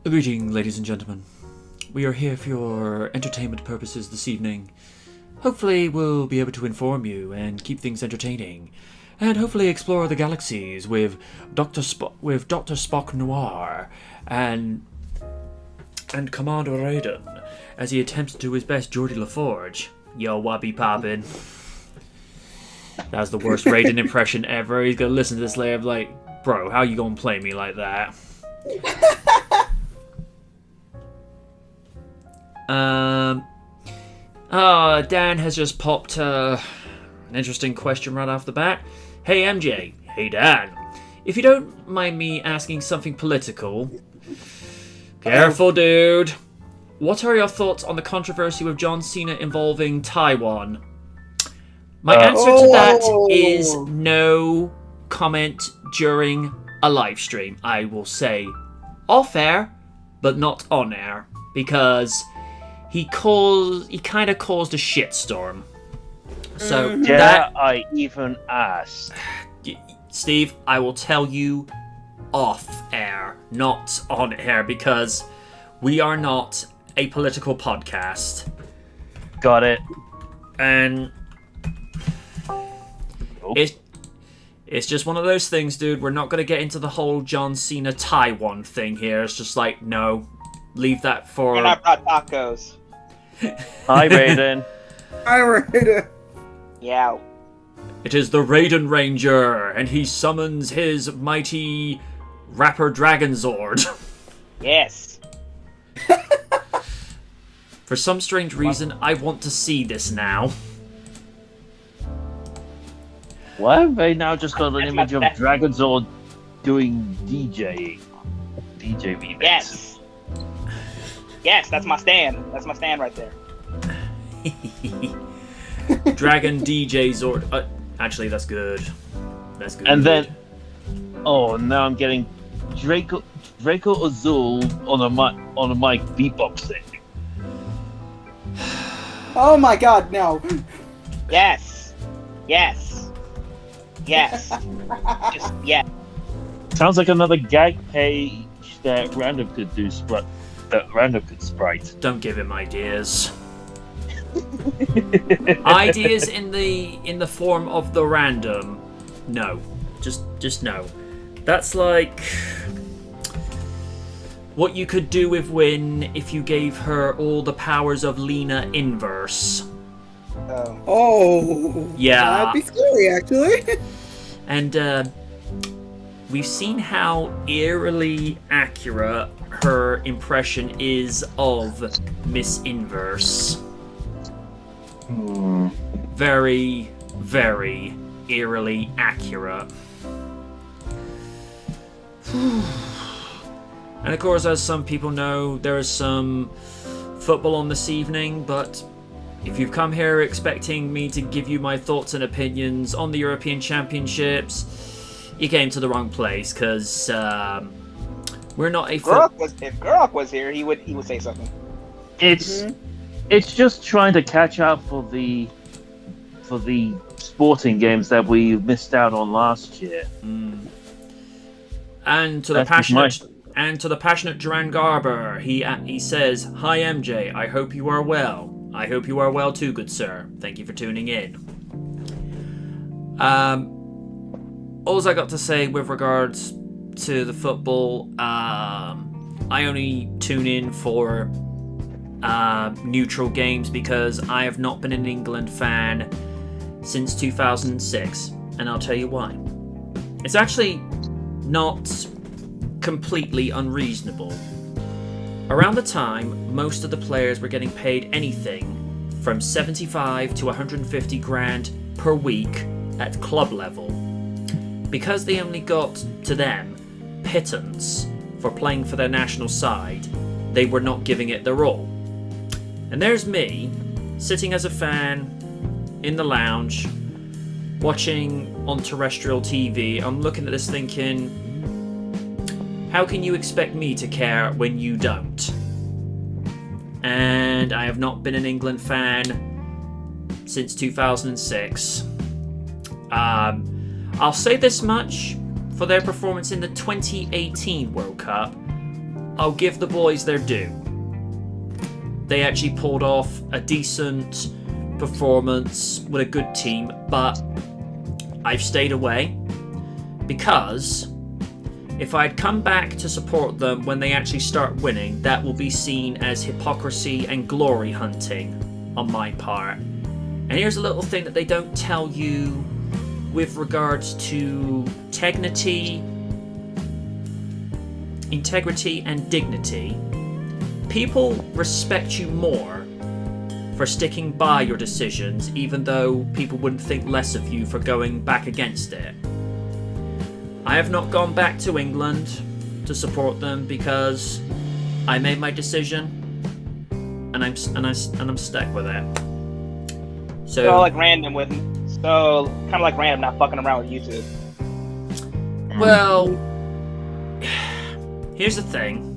Greeting, ladies and gentlemen. We are here for your entertainment purposes this evening. Hopefully we'll be able to inform you and keep things entertaining, and hopefully explore the galaxies with Dr. Spock Noir and Commander Raiden as he attempts to do his best Geordie LaForge. Yo, what be poppin'? That was the worst Raiden impression ever. He's gonna listen to this later like, bro, how you gonna play me like that? Dan has just popped an interesting question right off the bat. Hey MJ, hey Dan, if you don't mind me asking something political, careful dude, what are your thoughts on the controversy with John Cena involving Taiwan? My answer to that is no comment during a live stream. I will say off air, but not on air, because he kind of caused a shitstorm. So I even asked. Steve, I will tell you off air, not on air, because we are not a political podcast. Got it. And it's just one of those things, dude. We're not going to get into the whole John Cena Taiwan thing here. It's just like, no, leave that for... And I brought tacos. Hi, Raiden. Hi, Raiden. Yeah. It is the Raiden Ranger, and he summons his mighty rapper Dragon Zord. Yes. For some strange reason, I want to see this now. Why have they now just got an image of Dragon Zord doing DJ remix? Yes. Yes, that's my stand. That's my stand right there. Dragon DJ Zord. Actually, that's good. That's good. And then, now I'm getting Draco Azul on a mic beatboxing. Oh my god, no. Yes. Yes. Yes. Just, yeah. Sounds like another gag page that Random could do. That Random could sprite. Don't give him ideas. Ideas in the form of the random. No. Just no. That's like what you could do with Win if you gave her all the powers of Lena Inverse. Oh. Yeah. That'd be scary, actually. And we've seen how eerily accurate her impression is of Miss Inverse. Very, very eerily accurate. And of course, as some people know, there is some football on this evening, but if you've come here expecting me to give you my thoughts and opinions on the European Championships, you came to the wrong place, because we're not a... If Gurok was here, he would say something. It's just trying to catch up for the sporting games that we missed out on last year. And to the passionate Duran Garber, he says, "Hi MJ, I hope you are well. I hope you are well too, good sir. Thank you for tuning in." All I got to say with regards to the football, I only tune in for neutral games because I have not been an England fan since 2006, and I'll tell you why. It's actually not completely unreasonable. Around the time, most of the players were getting paid anything from 75 to 150 grand per week at club level. Because they only got, to them, pittance for playing for their national side, they were not giving it their all. And there's me, sitting as a fan in the lounge, watching on terrestrial TV. I'm looking at this thinking, how can you expect me to care when you don't? And I have not been an England fan since 2006. I'll say this much, for their performance in the 2018 World Cup, I'll give the boys their due. They actually pulled off a decent performance with a good team, but I've stayed away because if I'd come back to support them when they actually start winning, that will be seen as hypocrisy and glory hunting on my part. And here's a little thing that they don't tell you with regards to integrity and dignity. People respect you more for sticking by your decisions, even though people wouldn't think less of you for going back against it. I have not gone back to England to support them because I made my decision, and I'm stuck with it. So kind of like random not fucking around with YouTube. Well, here's the thing.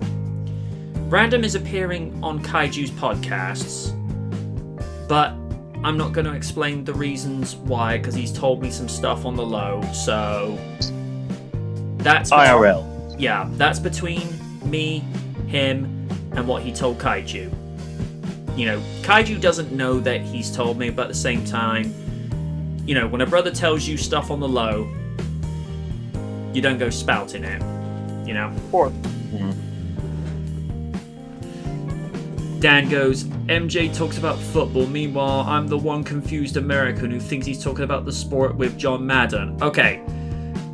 Random is appearing on Kaiju's podcasts, but I'm not going to explain the reasons why because he's told me some stuff on the low. So that's IRL. Yeah, that's between me, him, and what he told Kaiju. You know, Kaiju doesn't know that he's told me, but at the same time, you know, when a brother tells you stuff on the low, you don't go spouting it, you know? Of course. Dan goes, MJ talks about football, meanwhile, I'm the one confused American who thinks he's talking about the sport with John Madden. Okay,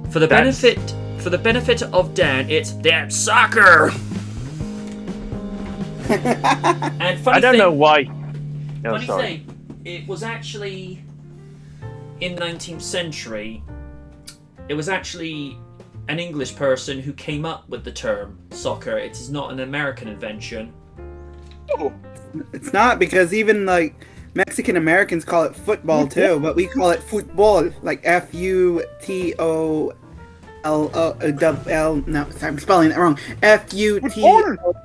for the benefit of Dan, it's damn soccer! And funny I don't thing, know why. No, funny sorry. thing, it was actually in the 19th century. It was actually an English person who came up with the term soccer. It is not an American invention. Oh, It's not, because even like Mexican Americans call it football too, but we call it football, like FUTOLL. No, I'm spelling it wrong. FUTL.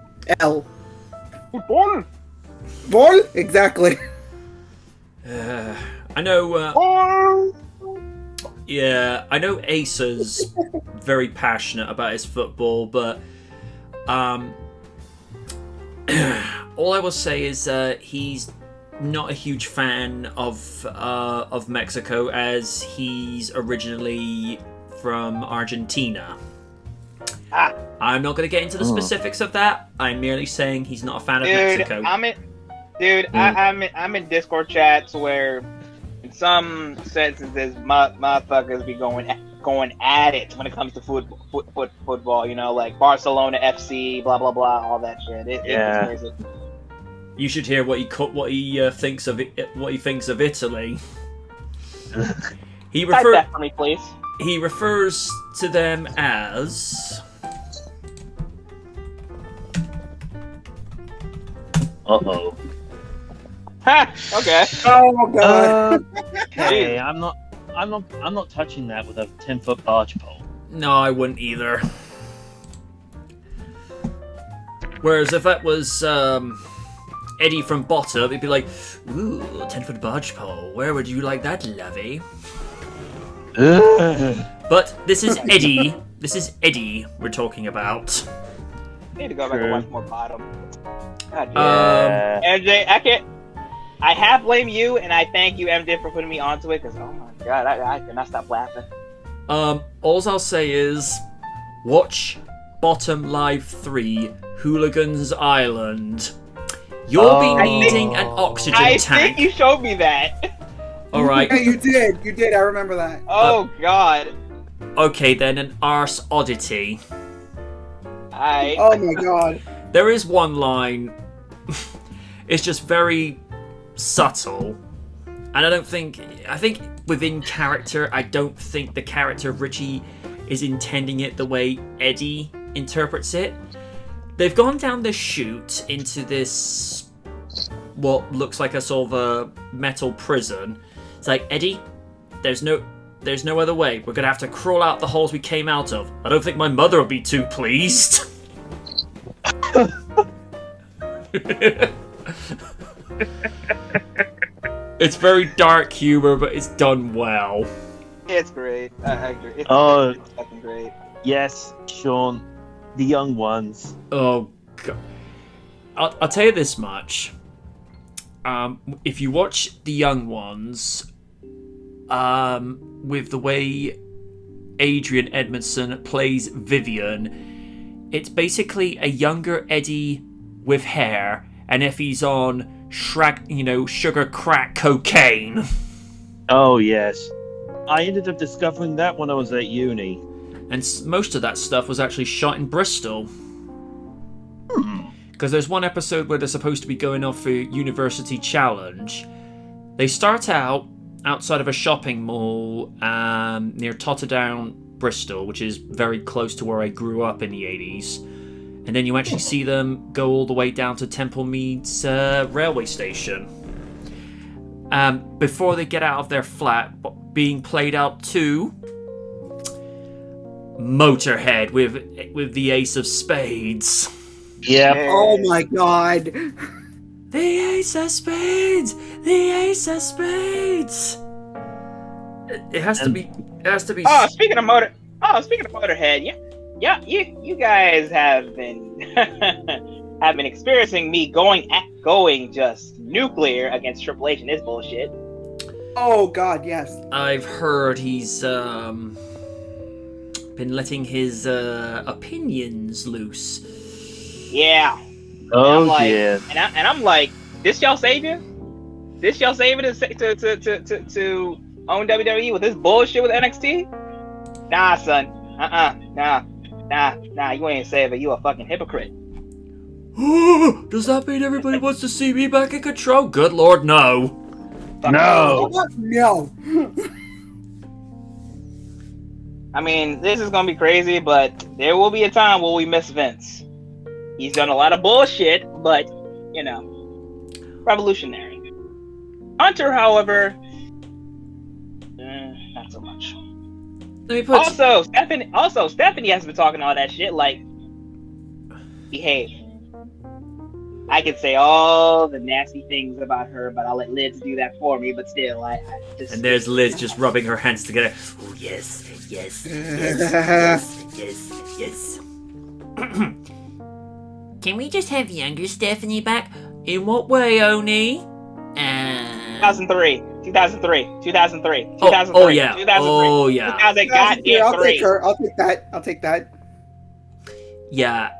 football. Ball? Exactly. I know. Yeah, I know Asa's very passionate about his football, but all I will say is he's not a huge fan of Mexico, as he's originally from Argentina. I'm not going to get into the specifics of that. I'm merely saying he's not a fan of Mexico. I'm in Discord chats where, in some sentences, motherfuckers be going at it when it comes to football. You know, like Barcelona FC, blah blah blah, all that shit. It's crazy. You should hear what he thinks of Italy. He Type that for me, please. He refers to them as. Uh-oh. Ha! Okay. Oh god. Okay, I'm not touching that with a 10-foot barge pole. No, I wouldn't either. Whereas if that was Eddie from Bottom, it'd be like, ooh, 10-foot barge pole. Where would you like that, lovey? But this is Eddie. This is Eddie we're talking about. I need to go back and watch more Bottom. God, Yeah. MJ, I have blame you, and I thank you, MJ, for putting me onto it, because, oh my god, I cannot stop laughing. Alls I'll say is, watch Bottom Live 3, Hooligans Island. You'll be needing an oxygen I tank. think you showed me that. Alright. Yeah, you did. I remember that. Oh god. Okay then, an arse oddity. Oh my god. There is one line. It's just very subtle. And I think within character, I don't think the character of Richie is intending it the way Eddie interprets it. They've gone down this chute into this, what looks like a sort of a metal prison. It's like, Eddie, there's no other way. We're gonna have to crawl out the holes we came out of. I don't think my mother will be too pleased. It's very dark humor, but it's done well. It's great. I agree. It's fucking great. Yes, Sean. the young ones. Oh, God. I'll tell you this much. If you watch the young ones, with the way Adrian Edmondson plays Vivian, it's basically a younger Eddie with hair, and if he's on sugar crack cocaine. Oh yes, I ended up discovering that when I was at uni. And most of that stuff was actually shot in Bristol. Because there's one episode where they're supposed to be going off for University Challenge. They start out outside of a shopping mall near Totterdown, Bristol, which is very close to where I grew up in the 80s. And then you actually see them go all the way down to Temple Meads railway station. Before they get out of their flat, being played out to Motorhead with the Ace of Spades. Yeah. Oh my god. The Ace of Spades! The Ace of Spades! It has to be. Speaking of Motorhead, yeah, you guys have been have been experiencing me going just nuclear against Triple H and his bullshit. Oh god, yes. I've heard he's been letting his opinions loose. Yeah. Oh yeah. yeah. And I'm like, this y'all save you? This y'all save it to own WWE with this bullshit with NXT? Nah, son. Nah. You ain't save it. You a fucking hypocrite. Does that mean everybody wants to see me back in control? Good lord, no. No. No. I mean, this is gonna be crazy, but there will be a time where we miss Vince. He's done a lot of bullshit, but, revolutionary. Hunter, however, not so much. Let me put. Also, Stephanie has been talking all that shit, like, behave. I could say all the nasty things about her, but I'll let Liz do that for me, but still, I just... And there's Liz just rubbing her hands together. Oh, yes. Can we just have younger Stephanie back? In what way, Oni? 2003. Oh yeah. 2003. Oh yeah. 2000 goddamn I'll take 3. her. I'll take that. Yeah.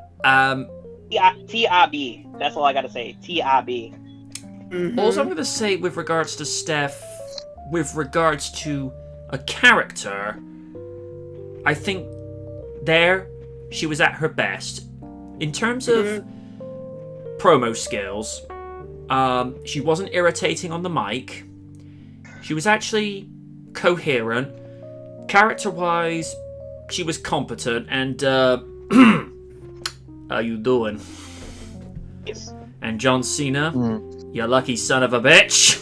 T.I.B. That's all I gotta say. T.I.B. Mhm. Also, I'm gonna say with regards to Steph, with regards to a character, I think there she was at her best. In terms of promo skills, she wasn't irritating on the mic. She was actually coherent. Character-wise, she was competent. And how you doing? Yes. And John Cena, you lucky son of a bitch.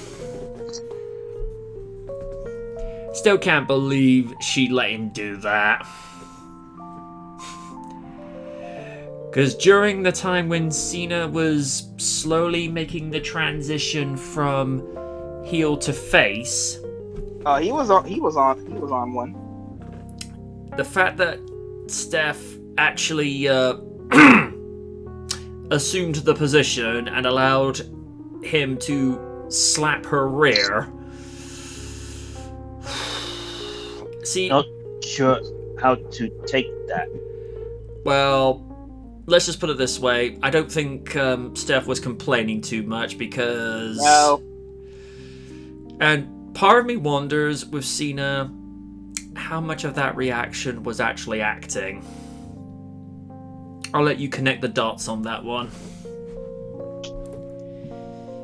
Still can't believe she let him do that. Because during the time when Cena was slowly making the transition from heel to face, He was on one. the fact that Steph actually assumed the position and allowed him to slap her rear. See, Not sure how to take that. well, let's just put it this way. I don't think Steph was complaining too much because... No. And part of me wonders with Cena how much of that reaction was actually acting. I'll let you connect the dots on that one.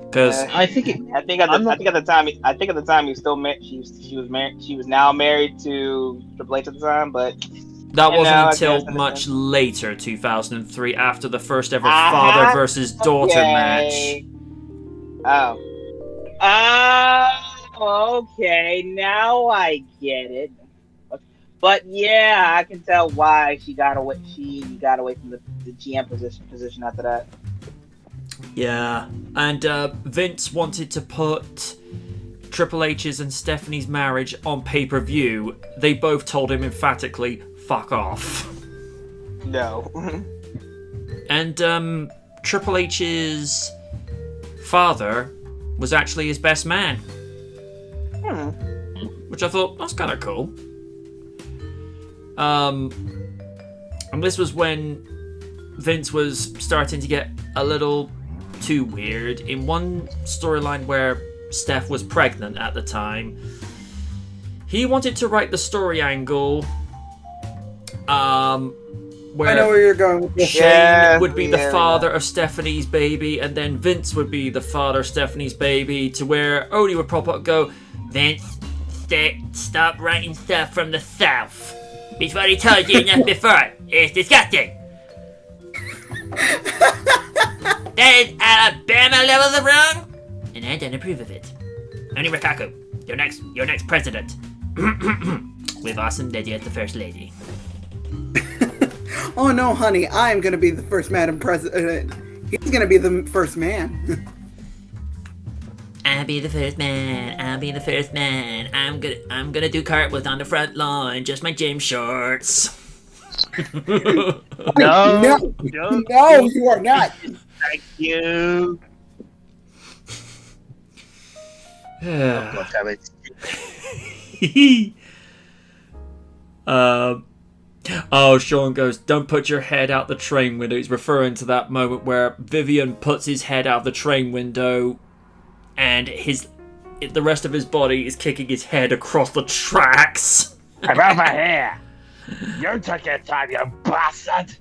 Because I think at the time he was still married. She was married. She was now married to Triple H at the time, but that wasn't I until guess much later, 2003, after the first ever father versus daughter match. Okay, now I get it. But yeah, I can tell why she got away. She got away from the GM position after that. Yeah, and Vince wanted to put Triple H's and Stephanie's marriage on pay-per-view. They both told him emphatically, "Fuck off." No. And Triple H's father was actually his best man. Which I thought, that's kind of cool. And this was when Vince was starting to get a little too weird. In one storyline where Steph was pregnant at the time, he wanted to write the story angle where I know where you're going with this. Shane would be the father of Stephanie's baby, and then Vince would be the father of Stephanie's baby, to where Odie would pop up and go, Vince, stop writing stuff from the South. It's what he told you enough before. It's disgusting. That is Alabama levels of wrong, and I don't approve of it. Only Rikaku, your next president. With awesome lady as the first lady. Oh no, honey, I'm gonna be the first Madam President. He's gonna be the first man. I'll be the first man. I'm gonna do cartwheels on the front lawn, just my gym shorts. No, You are not. Thank you. Oh, God damn it. Sean goes, don't put your head out the train window. He's referring to that moment where Vivian puts his head out the train window and the rest of his body is kicking his head across the tracks. I'm over here. You took your time, you bastard.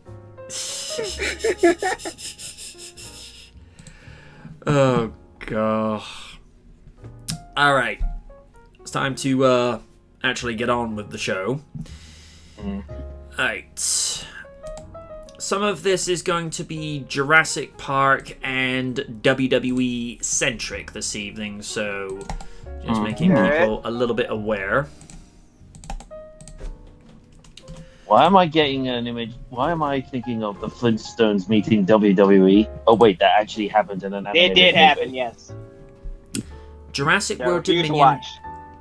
Oh, God. Alright. It's time to actually get on with the show. Alright. Some of this is going to be Jurassic Park and WWE centric this evening, so just making people a little bit aware. Why am I getting an image? Why am I thinking of the Flintstones meeting WWE? Oh wait, that actually happened in an animated It did movie. happen, yes. Jurassic So, World huge Dominion. watch.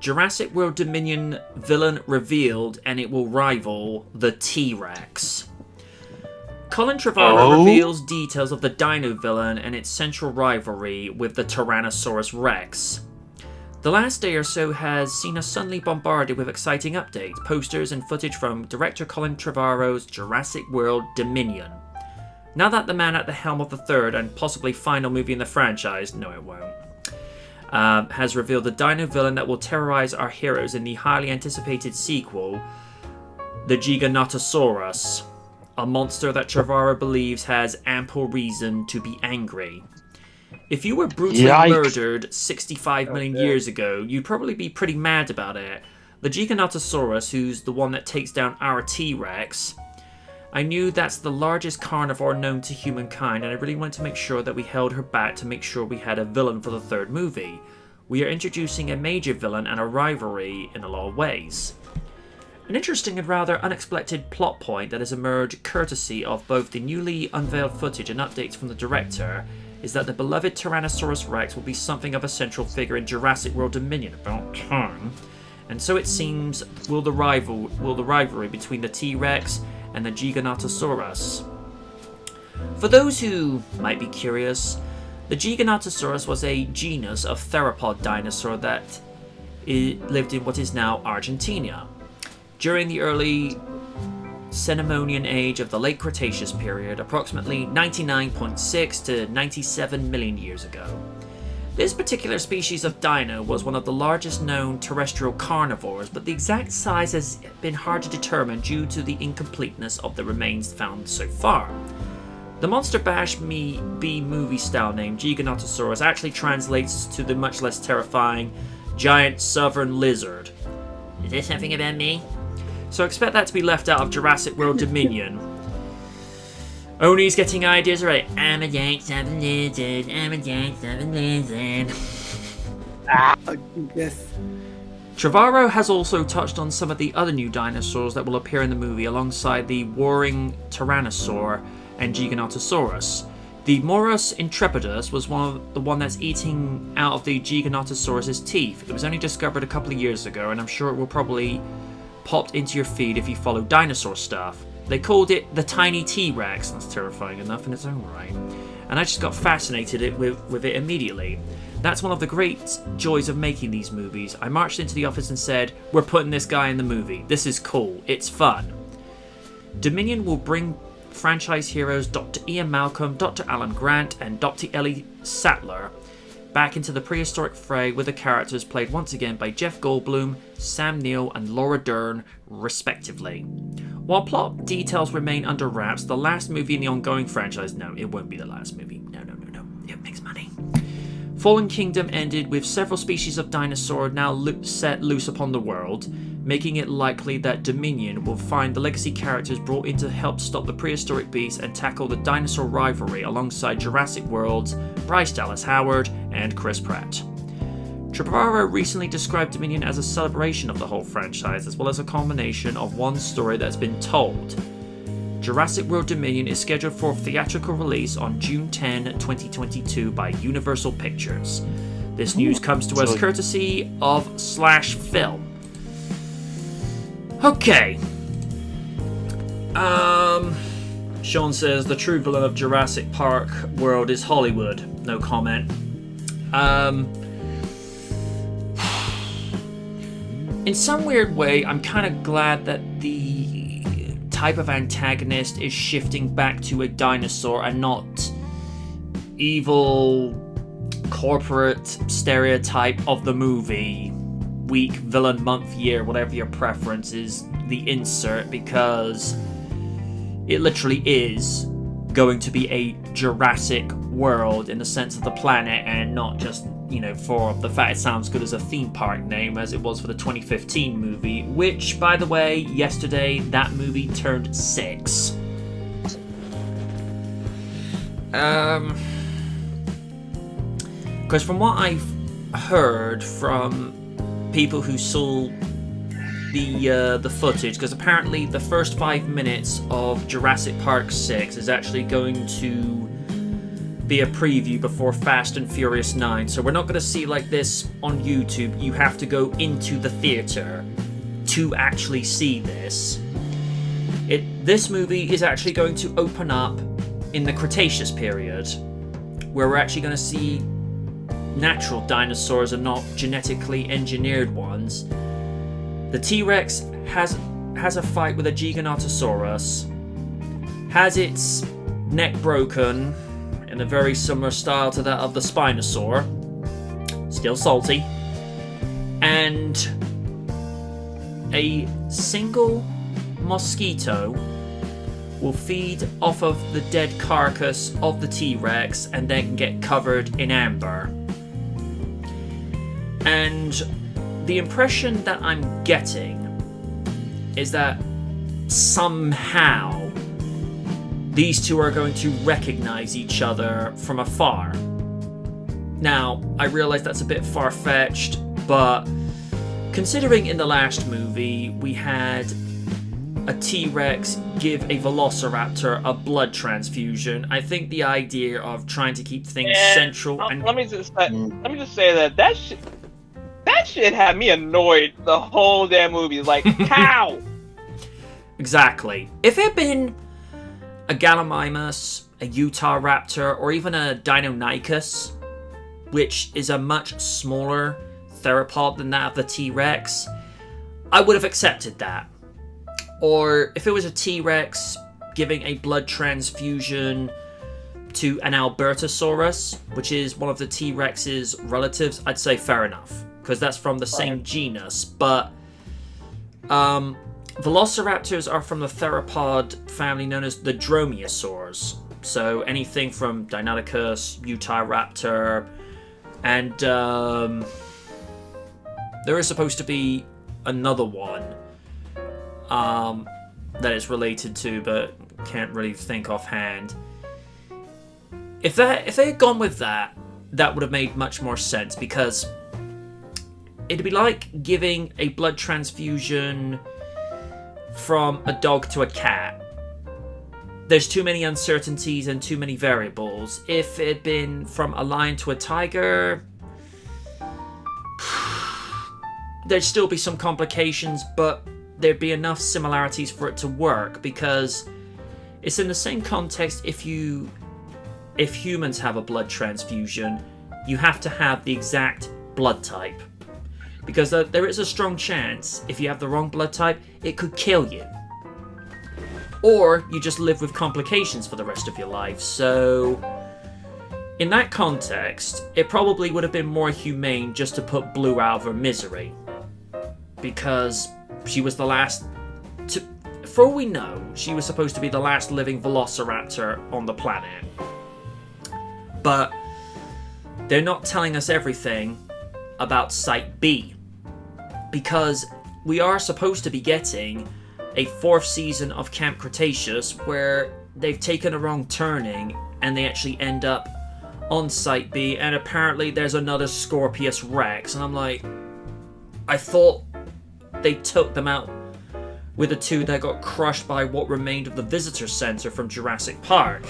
Jurassic World Dominion villain revealed, and it will rival the T-Rex. Colin Trevorrow reveals details of the Dino villain and its central rivalry with the Tyrannosaurus Rex. The last day or so has seen us suddenly bombarded with exciting updates, posters, and footage from director Colin Trevorrow's Jurassic World Dominion. Now that the man at the helm of the third and possibly final movie in the franchise, no it won't, has revealed the dino villain that will terrorize our heroes in the highly anticipated sequel, the Giganotosaurus, a monster that Trevorrow believes has ample reason to be angry. If you were brutally murdered 65 million years ago, you'd probably be pretty mad about it. The Giganotosaurus, who's the one that takes down our T-Rex, I knew that's the largest carnivore known to humankind, and I really wanted to make sure that we held her back to make sure we had a villain for the third movie. We are introducing a major villain and a rivalry in a lot of ways. An interesting and rather unexpected plot point that has emerged courtesy of both the newly unveiled footage and updates from the director is that the beloved Tyrannosaurus Rex will be something of a central figure in Jurassic World Dominion, about time. And so it seems will the rivalry between the T-Rex and the Giganotosaurus. For those who might be curious, the Giganotosaurus was a genus of theropod dinosaur that lived in what is now Argentina. During the early Cenomanian age of the late Cretaceous period, approximately 99.6 to 97 million years ago. This particular species of dino was one of the largest known terrestrial carnivores, but the exact size has been hard to determine due to the incompleteness of the remains found so far. The Monster Bash Me B movie style name Giganotosaurus actually translates to the much less terrifying giant southern lizard. Is this something about me? So expect that to be left out of Jurassic World Dominion. Oni's getting ideas right. I'm a giant southern lizard. I'm a giant southern lizard. Yes. Trevorrow has also touched on some of the other new dinosaurs that will appear in the movie alongside the warring Tyrannosaur and Giganotosaurus. The Morus intrepidus was the one that's eating out of the Giganotosaurus' teeth. It was only discovered a couple of years ago, and I'm sure it will probably popped into your feed if you follow dinosaur stuff. They called it the Tiny T-Rex. That's terrifying enough in its own right. And I just got fascinated with it immediately. That's one of the great joys of making these movies. I marched into the office and said, we're putting this guy in the movie. This is cool. It's fun. Dominion will bring franchise heroes Dr. Ian Malcolm, Dr. Alan Grant, and Dr. Ellie Sattler back into the prehistoric fray, with the characters played once again by Jeff Goldblum, Sam Neill, and Laura Dern, respectively. While plot details remain under wraps, the last movie in the ongoing franchise... No, it won't be the last movie. No. It makes money. Fallen Kingdom ended with several species of dinosaur now set loose upon the world, making it likely that Dominion will find the legacy characters brought in to help stop the prehistoric beasts and tackle the dinosaur rivalry alongside Jurassic World's Bryce Dallas Howard and Chris Pratt. Trevorrow recently described Dominion as a celebration of the whole franchise, as well as a combination of one story that's been told. Jurassic World Dominion is scheduled for theatrical release on June 10, 2022 by Universal Pictures. This news comes to us courtesy of Slash Film. Okay. Sean says the true villain of Jurassic Park world is Hollywood. No comment. In some weird way, I'm kind of glad that the type of antagonist is shifting back to a dinosaur and not evil corporate stereotype of the movie. Week, villain, month, year, whatever your preference is, the insert, because it literally is going to be a Jurassic World in the sense of the planet, and not just, for the fact it sounds good as a theme park name as it was for the 2015 movie, which, by the way, yesterday that movie turned 6. Because from what I've heard from people who saw the footage, because apparently the first 5 minutes of Jurassic Park 6 is actually going to be a preview before Fast and Furious 9, so we're not going to see like this on YouTube. You have to go into the theater to actually see this. This movie is actually going to open up in the Cretaceous period, where we're actually going to see natural dinosaurs and not genetically engineered ones. The T-Rex has a fight with a Giganotosaurus, has its neck broken in a very similar style to that of the Spinosaur, still salty, and a single mosquito will feed off of the dead carcass of the T-Rex and then get covered in amber. And the impression that I'm getting is that somehow these two are going to recognize each other from afar. Now, I realize that's a bit far-fetched, but considering in the last movie we had a T-Rex give a Velociraptor a blood transfusion, I think the idea of trying to keep things central and... Let me just say that shit had me annoyed the whole damn movie. Like, how? Exactly. If it had been a Gallimimus, a Utah Raptor, or even a Deinonychus, which is a much smaller theropod than that of the T-Rex, I would have accepted that. Or if it was a T-Rex giving a blood transfusion to an Albertosaurus, which is one of the T-Rex's relatives, I'd say fair enough, because that's from the same genus. But Velociraptors are from the theropod family known as the Dromaeosaurs. So anything from Deinonychus, Utah Raptor, and there is supposed to be another one that it's related to, but can't really think offhand. If they had gone with that, that would have made much more sense, because it'd be like giving a blood transfusion from a dog to a cat. There's too many uncertainties and too many variables. If it had been from a lion to a tiger, there'd still be some complications, but there'd be enough similarities for it to work, because it's in the same context. If humans have a blood transfusion, you have to have the exact blood type, because there is a strong chance if you have the wrong blood type, it could kill you, or you just live with complications for the rest of your life. So in that context, it probably would have been more humane just to put Blue out of her misery, because she was the last to, for all we know, she was supposed to be the last living velociraptor on the planet. But they're not telling us everything about Site B, because we are supposed to be getting a 4th season of Camp Cretaceous where they've taken a wrong turning and they actually end up on Site B, and apparently there's another Scorpius Rex, and I'm like, I thought they took them out with the 2 that got crushed by what remained of the visitor center from Jurassic Park.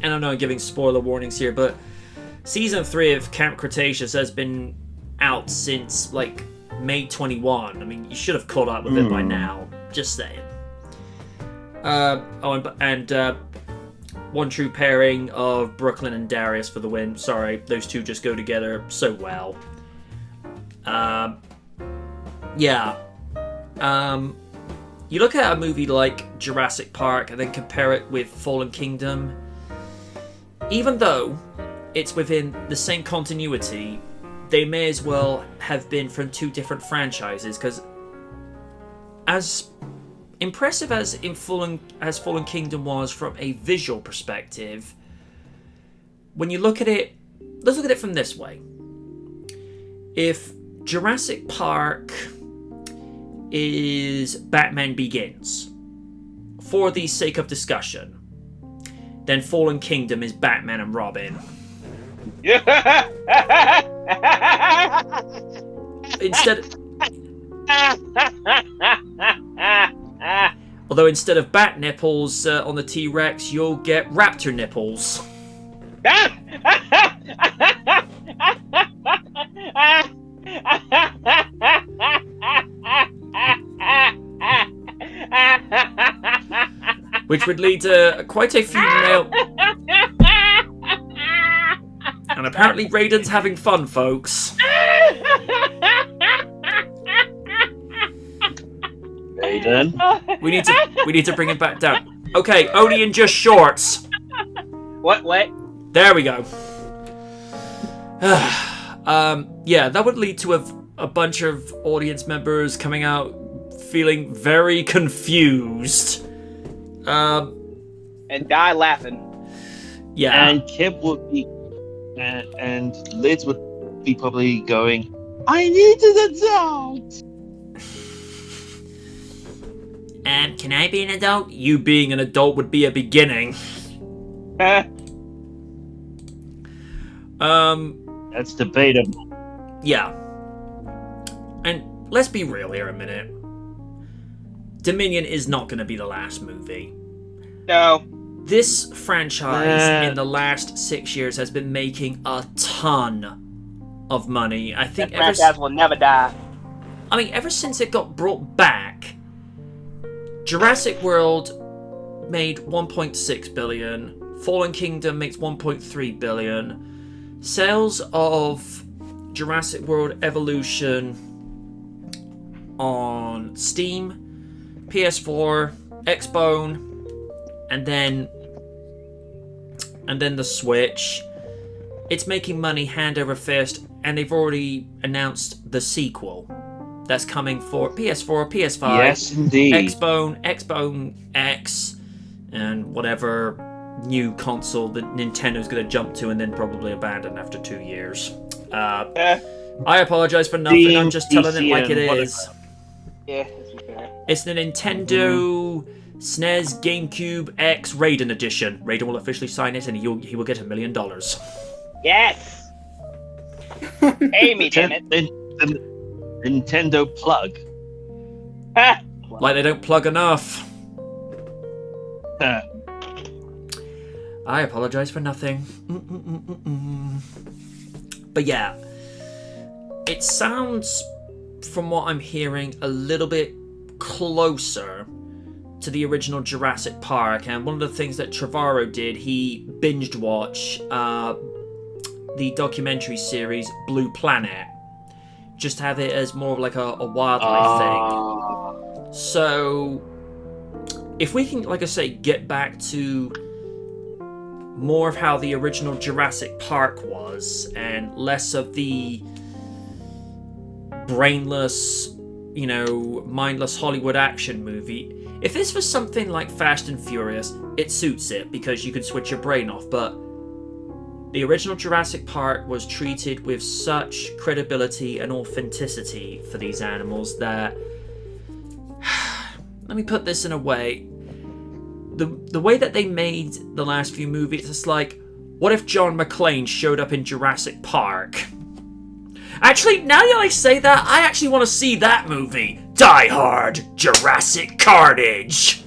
And I know I'm giving spoiler warnings here, but Season 3 of Camp Cretaceous has been out since, like, May 21. I mean, you should have caught up with it by now. Just saying. One true pairing of Brooklyn and Darius for the win. Sorry, those 2 just go together so well. You look at a movie like Jurassic Park and then compare it with Fallen Kingdom. Even though it's within the same continuity, they may as well have been from 2 different franchises, because as impressive as Fallen Kingdom was from a visual perspective, when you look at it, let's look at it from this way. If Jurassic Park is Batman Begins, for the sake of discussion, then Fallen Kingdom is Batman and Robin. Although instead of bat nipples on the T-Rex, you'll get raptor nipples. Which would lead to quite a few male... And apparently Raiden's having fun, folks. Raiden? We need to bring him back down. Okay, only in just shorts. What? There we go. Yeah, that would lead to a bunch of audience members coming out feeling very confused. And die laughing. Yeah. And Kip would be... And Liz would be probably going, I need an adult! Can I be an adult? You being an adult would be a beginning. That's debatable. Yeah. And let's be real here a minute. Dominion is not going to be the last movie. No. This franchise in the last 6 years has been making a ton of money. I think that franchise will never die. I mean, ever since it got brought back, Jurassic World made 1.6 billion. Fallen Kingdom makes 1.3 billion. Sales of Jurassic World Evolution on Steam, PS4, Xbone, and then the Switch. It's making money hand over fist, and they've already announced the sequel that's coming for PS4, PS5, yes, indeed. Xbone X, and whatever new console that Nintendo's going to jump to and then probably abandon after 2 years. I apologize for nothing. I'm just telling it like it is. Yeah, that's fair. It's the Nintendo SNES GameCube X Raiden edition. Raiden will officially sign it, and he will get $1 million. Yes. Pay me, damn it. The Nintendo plug. Like they don't plug enough. I apologize for nothing. But yeah, it sounds, from what I'm hearing, a little bit closer to the original Jurassic Park, and one of the things that Trevorrow did, he binged watched the documentary series Blue Planet, just to have it as more of like a wildlife thing. So if we can, like I say, get back to more of how the original Jurassic Park was, and less of the brainless, mindless Hollywood action movie. If this was something like Fast and Furious, it suits it because you could switch your brain off, but the original Jurassic Park was treated with such credibility and authenticity for these animals that, let me put this in a way, the way that they made the last few movies, it's like, what if John McClane showed up in Jurassic Park? Actually, now that I say that, I actually want to see that movie. Die Hard, Jurassic Carnage.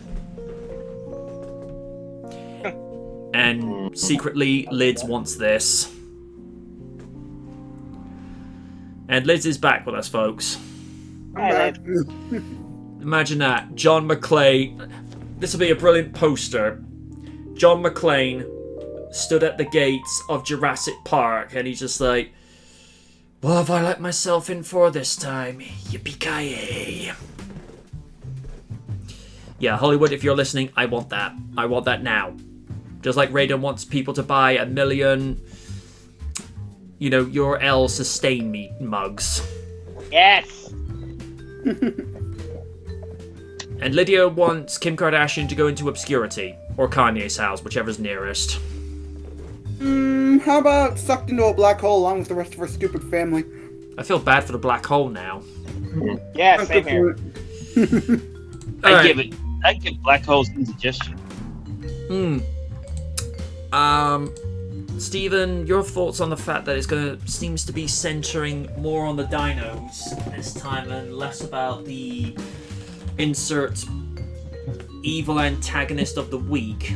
And secretly, Lids wants this. And Lids is back with us, folks. Imagine that. John McClane. This will be a brilliant poster. John McClane stood at the gates of Jurassic Park, and he's just like, what have I let myself in for this time? Yippee-ki-yay. Yeah, Hollywood, if you're listening, I want that. I want that now. Just like Raiden wants people to buy 1 million, your L sustain me mugs. Yes! And Lydia wants Kim Kardashian to go into obscurity. Or Kanye's house, whichever's nearest. How about sucked into a black hole along with the rest of our stupid family? I feel bad for the black hole now. Yeah, same here. I give black holes indigestion. Steven, your thoughts on the fact that seems to be centering more on the dinos this time and less about the insert evil antagonist of the week?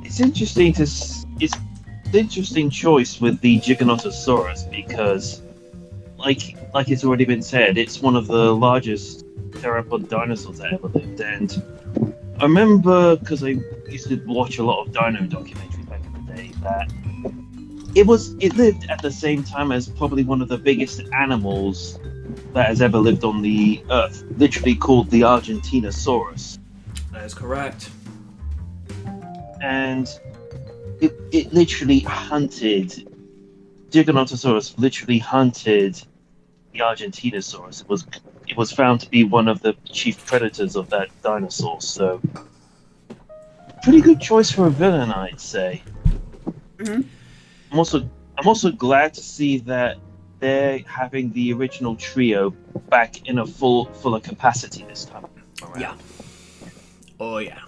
It's interesting it's an interesting choice with the Giganotosaurus because, like it's already been said, it's one of the largest theropod dinosaurs that ever lived. And I remember, because I used to watch a lot of dino documentaries back in the day, that it lived at the same time as probably one of the biggest animals that has ever lived on the Earth, literally called the Argentinosaurus. That is correct. And it literally hunted, Giganotosaurus literally hunted the Argentinosaurus. It was found to be one of the chief predators of that dinosaur, so pretty good choice for a villain, I'd say. Mm-hmm. I'm also glad to see that they're having the original trio back in a fuller capacity this time around. Yeah. Oh yeah.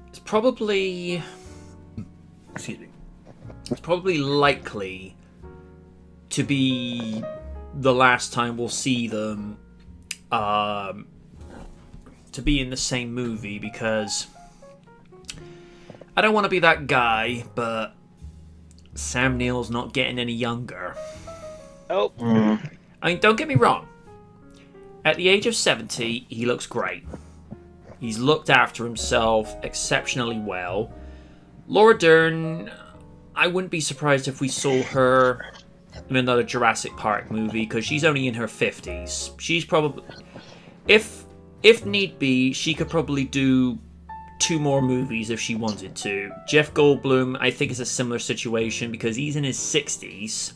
It's probably likely to be the last time we'll see them to be in the same movie, because I don't want to be that guy, but Sam Neill's not getting any younger. Oh. I mean, don't get me wrong. At the age of 70, he looks great. He's looked after himself exceptionally well. Laura Dern, I wouldn't be surprised if we saw her in another Jurassic Park movie, because she's only in her 50s. She's probably... If need be, she could probably do 2 more movies if she wanted to. Jeff Goldblum, I think, is a similar situation because he's in his 60s.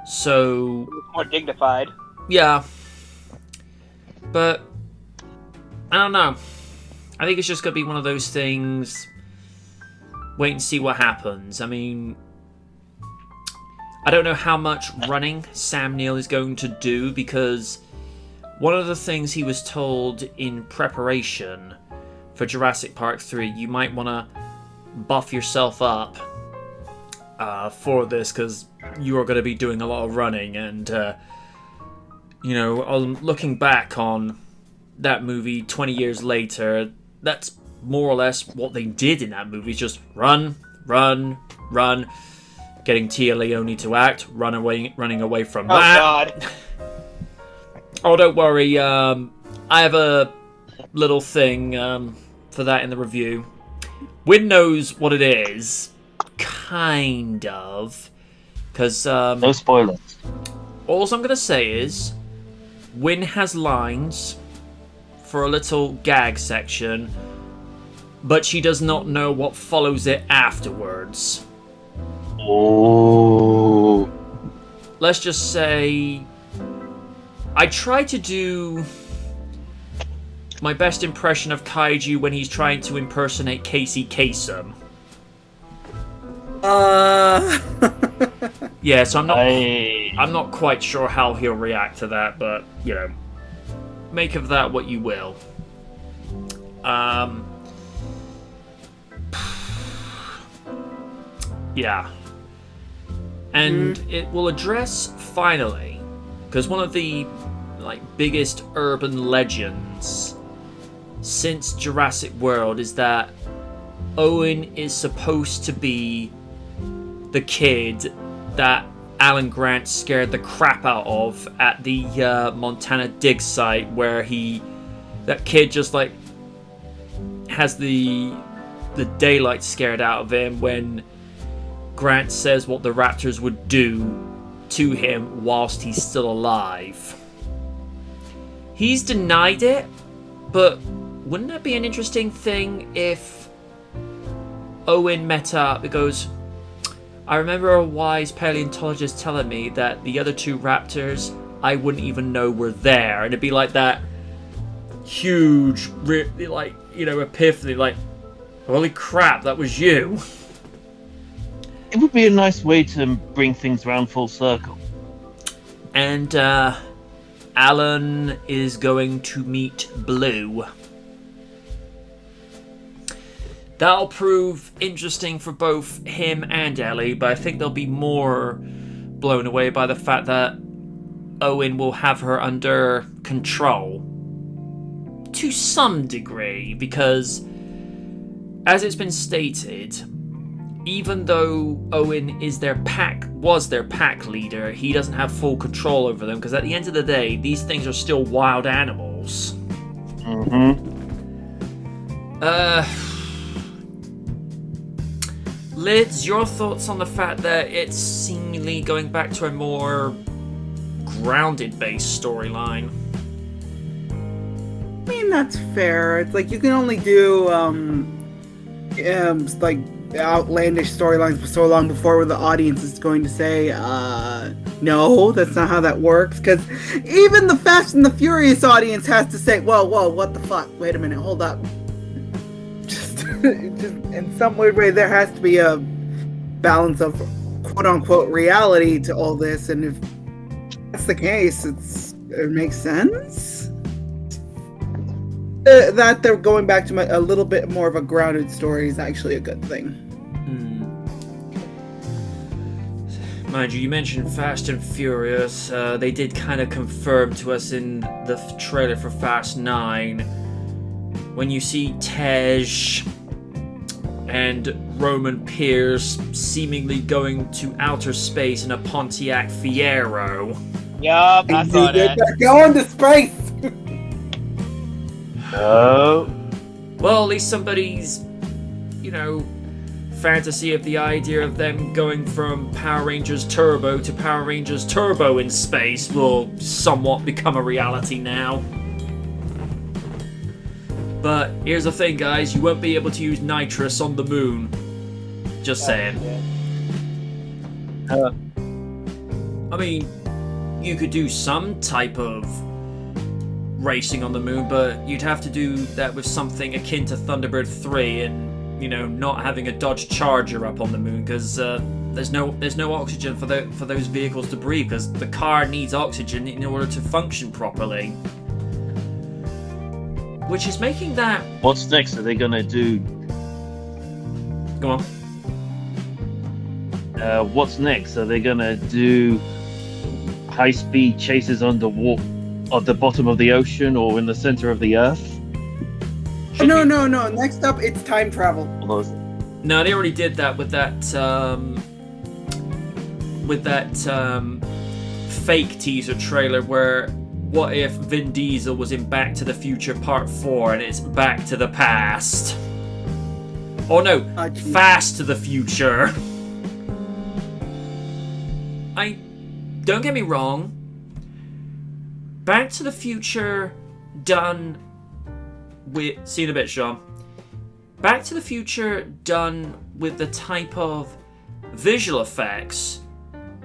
So... more dignified. Yeah. But... I don't know. I think it's just going to be one of those things... Wait and see what happens. I mean... I don't know how much running Sam Neill is going to do, because one of the things he was told in preparation for Jurassic Park 3, you might want to buff yourself up for this, because you are going to be doing a lot of running. And, looking back on that movie 20 years later, that's more or less what they did in that movie, just run, run, run. getting Tia Leone to act, running away from Oh that. God. Oh, don't worry. I have a little thing for that in the review. Win knows what it is, kind of, because No spoilers. all I'm gonna say is, Win has lines for a little gag section, but she does not know what follows it afterwards. Oh. Let's just say I try to do my best impression of Kaiju when he's trying to impersonate Casey Kasem. Yeah, so I'm not quite sure how he'll react to that, but you know, make of that what you will. Yeah. And it will address finally, because one of the biggest urban legends since Jurassic World is that Owen is supposed to be the kid that Alan Grant scared the crap out of at the Montana dig site, where that kid just has the daylight scared out of him when Grant says what the raptors would do to him whilst he's still alive. He's denied it, but wouldn't that be an interesting thing if Owen met up and goes, I remember a wise paleontologist telling me that the other two raptors I wouldn't even know were there, and it'd be like that huge epiphany, holy crap, that was you. It would be a nice way to bring things around full circle. And Alan is going to meet Blue. That'll prove interesting for both him and Ellie, but I think they'll be more blown away by the fact that Owen will have her under control. To some degree, because, as it's been stated, even though Owen was their pack leader, he doesn't have full control over them, because at the end of the day, these things are still wild animals. Lids, your thoughts on the fact that it's seemingly going back to a more grounded-based storyline? I mean, that's fair. It's like you can only do outlandish storylines for so long before the audience is going to say, no, that's not how that works. Because even the Fast and the Furious audience has to say, whoa, what the fuck? Wait a minute, hold up. Just in some weird way, there has to be a balance of quote-unquote reality to all this. And if that's the case, it makes sense. That they're going back to a little bit more of a grounded story is actually a good thing. Mind you, you mentioned Fast and Furious. They did kind of confirm to us in the trailer for Fast 9 when you see Tej and Roman Pierce seemingly going to outer space in a Pontiac Fiero. Yup, I saw that. They're going to space! Oh. Well, at least somebody's, fantasy of the idea of them going from Power Rangers Turbo to Power Rangers Turbo in space will somewhat become a reality now. But here's the thing, guys, you won't be able to use nitrous on the moon. Just saying. I mean, you could do some type of racing on the moon, but you'd have to do that with something akin to Thunderbird 3 and, not having a Dodge Charger up on the moon, because there's no oxygen for those vehicles to breathe, because the car needs oxygen in order to function properly. Which is making that... What's next? Are they gonna do... Go on. What's next? Are they gonna do high-speed chases underwater, at the bottom of the ocean, or in the center of the Earth? No. Next up, it's time travel. No, they already did that with that with that fake teaser trailer where what if Vin Diesel was in Back to the Future Part 4 and it's Back to the Past? Oh no, Fast to the Future. Don't get me wrong, Back to the Future done with... See you in a bit, Sean. Back to the Future done with the type of visual effects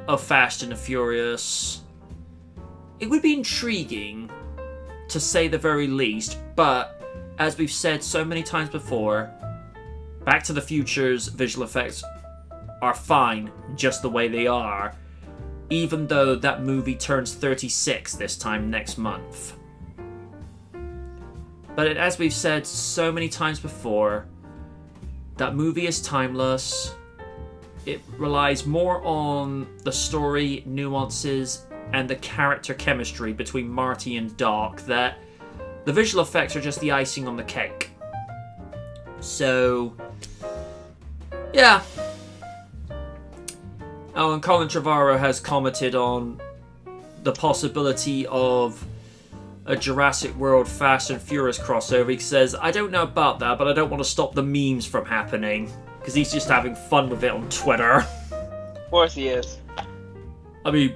of Fast and the Furious, it would be intriguing, to say the very least, but as we've said so many times before, Back to the Future's visual effects are fine just the way they are, even though that movie turns 36 this time next month. But as we've said so many times before, that movie is timeless. It relies more on the story, nuances, and the character chemistry between Marty and Doc, that the visual effects are just the icing on the cake. So, yeah. Oh, and Colin Trevorrow has commented on the possibility of a Jurassic World Fast and Furious crossover. He says, I don't know about that, but I don't want to stop the memes from happening. Because he's just having fun with it on Twitter. Of course he is. I mean,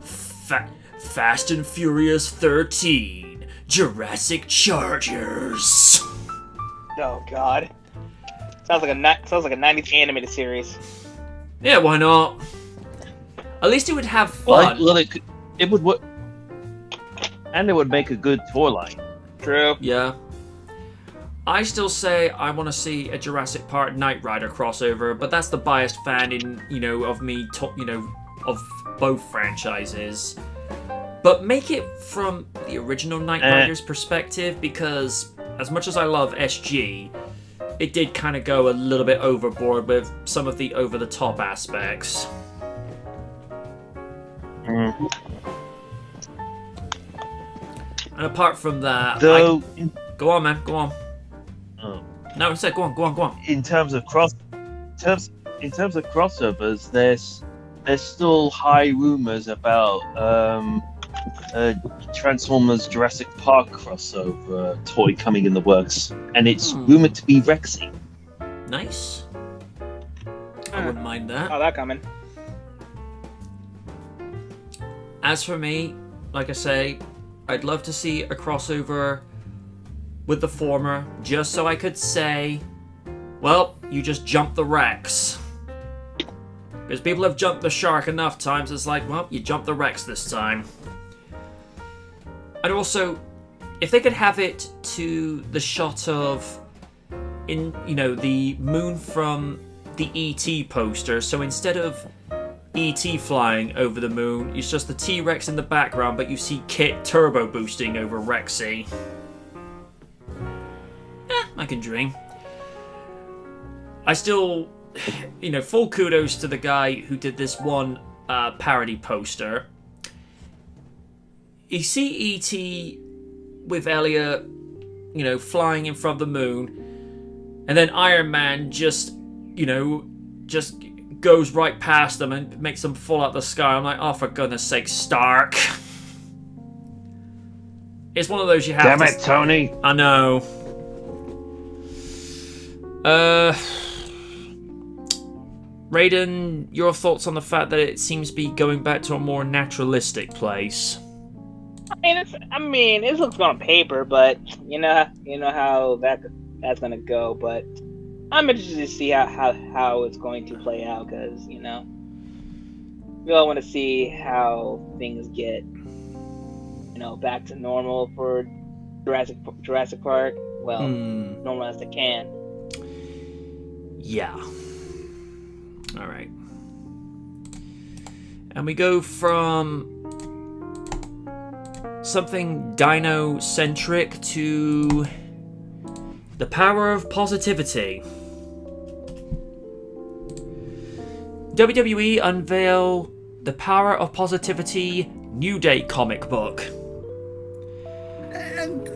Fast and Furious 13, Jurassic Chargers. Oh God, sounds like a 90s animated series. Yeah, why not? At least it would have fun. Well, it would work, and it would make a good tour line. True. Yeah. I still say I want to see a Jurassic Park Knight Rider crossover, but that's the biased fan of me, of both franchises. But make it from the original Knight Rider's perspective, because as much as I love SG, it did kind of go a little bit overboard with some of the over-the-top aspects. Mm. And apart from that, go on, man, go on. No, instead, go on. In terms of crossovers, there's still high rumors about Transformers Jurassic Park crossover toy coming in the works, and it's rumored to be Rexy. Nice. I wouldn't mind that. Saw that coming. As for me, like I say, I'd love to see a crossover with the former, just so I could say, well, you just jumped the Rex. Because people have jumped the shark enough times, it's like, well, you jumped the Rex this time. And also, if they could have it to the shot of, the moon from the E.T. poster, so instead of E.T. flying over the moon, it's just the T-Rex in the background, but you see Kit turbo boosting over Rexy. I can dream. I still, full kudos to the guy who did this one parody poster. You see E.T. with Elliot, flying in front of the moon, and then Iron Man just goes right past them and makes them fall out the sky. I'm like, oh, for goodness sake, Stark. It's one of those you have Damn it, Tony. I know. Raiden, your thoughts on the fact that it seems to be going back to a more naturalistic place? I mean, it looks good on paper, but you know how that's gonna go. But I'm interested to see how it's going to play out, because we all want to see how things get back to normal for Jurassic Park. Well, normal as they can. Yeah. All right. And we go from something dino-centric to the power of positivity. WWE unveil the Power of Positivity New Day comic book. And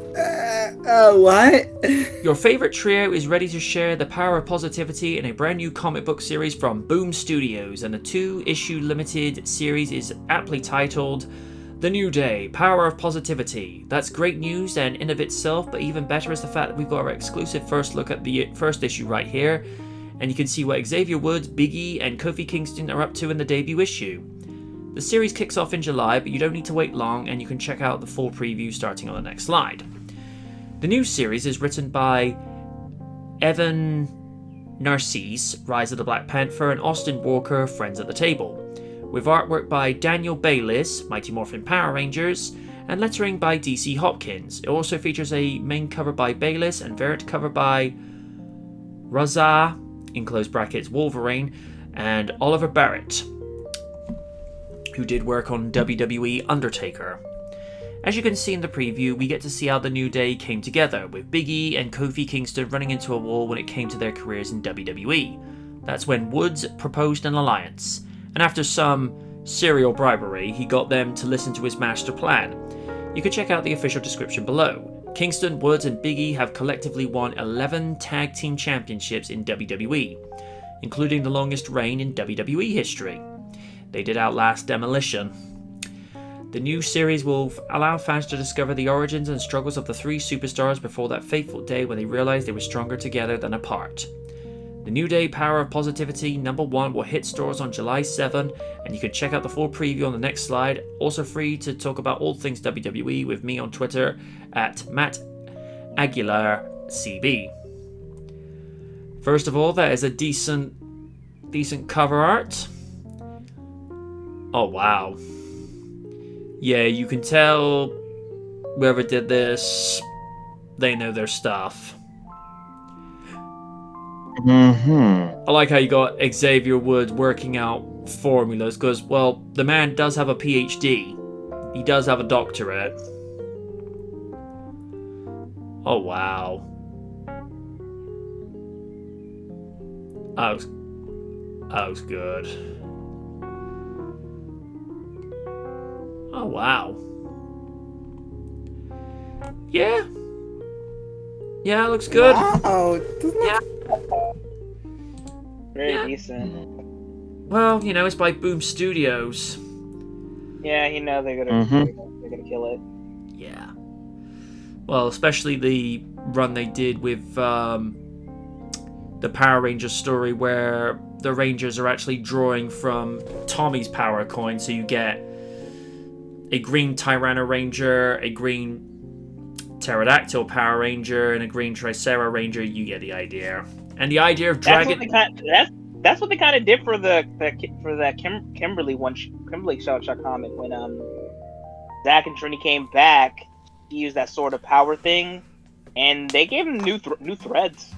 What? Your favorite trio is ready to share the power of positivity in a brand new comic book series from Boom Studios, and the 2-issue limited series is aptly titled The New Day, Power of Positivity. That's great news and in of itself, but even better is the fact that we've got our exclusive first look at the first issue right here, and you can see what Xavier Woods, Biggie, and Kofi Kingston are up to in the debut issue. The series kicks off in July, but you don't need to wait long, and you can check out the full preview starting on the next slide. The new series is written by Evan Narcisse, Rise of the Black Panther, and Austin Walker, Friends at the Table, with artwork by Daniel Bayliss, Mighty Morphin Power Rangers, and lettering by DC Hopkins. It also features a main cover by Bayliss and variant cover by Raza, in close brackets Wolverine, and Oliver Barrett, who did work on WWE Undertaker. As you can see in the preview, we get to see how the New Day came together, with Big E and Kofi Kingston running into a wall when it came to their careers in WWE. That's when Woods proposed an alliance, and after some serial bribery, he got them to listen to his master plan. You can check out the official description below. Kingston, Woods, and Big E have collectively won 11 tag team championships in WWE, including the longest reign in WWE history. They did outlast Demolition. The new series will allow fans to discover the origins and struggles of the three superstars before that fateful day when they realized they were stronger together than apart. The New Day Power of Positivity #1 will hit stores on July 7, and you can check out the full preview on the next slide. Also free to talk about all things WWE with me on Twitter at Matt Aguilar CB. First of all, that is a decent cover art. Oh wow. Yeah, you can tell whoever did this, they know their stuff. I like how you got Xavier Woods working out formulas, because, well, the man does have a PhD. He does have a doctorate. Oh, wow. That was good. Oh, wow. Yeah. Yeah, it looks good. Wow. Yeah. Very decent. Well, you know, it's by Boom Studios. Yeah, you know they're gonna kill it. Yeah. Well, especially the run they did with the Power Rangers story, where the Rangers are actually drawing from Tommy's power coin, so you get a green Tyranno Ranger, a green Pterodactyl Power Ranger, and a green Tricera Ranger. You get the idea. And the idea of dragon. That's what they kind of did for the Kimberly Shot comic when Zack and Trini came back. He used that sort of power thing, and they gave him new threads.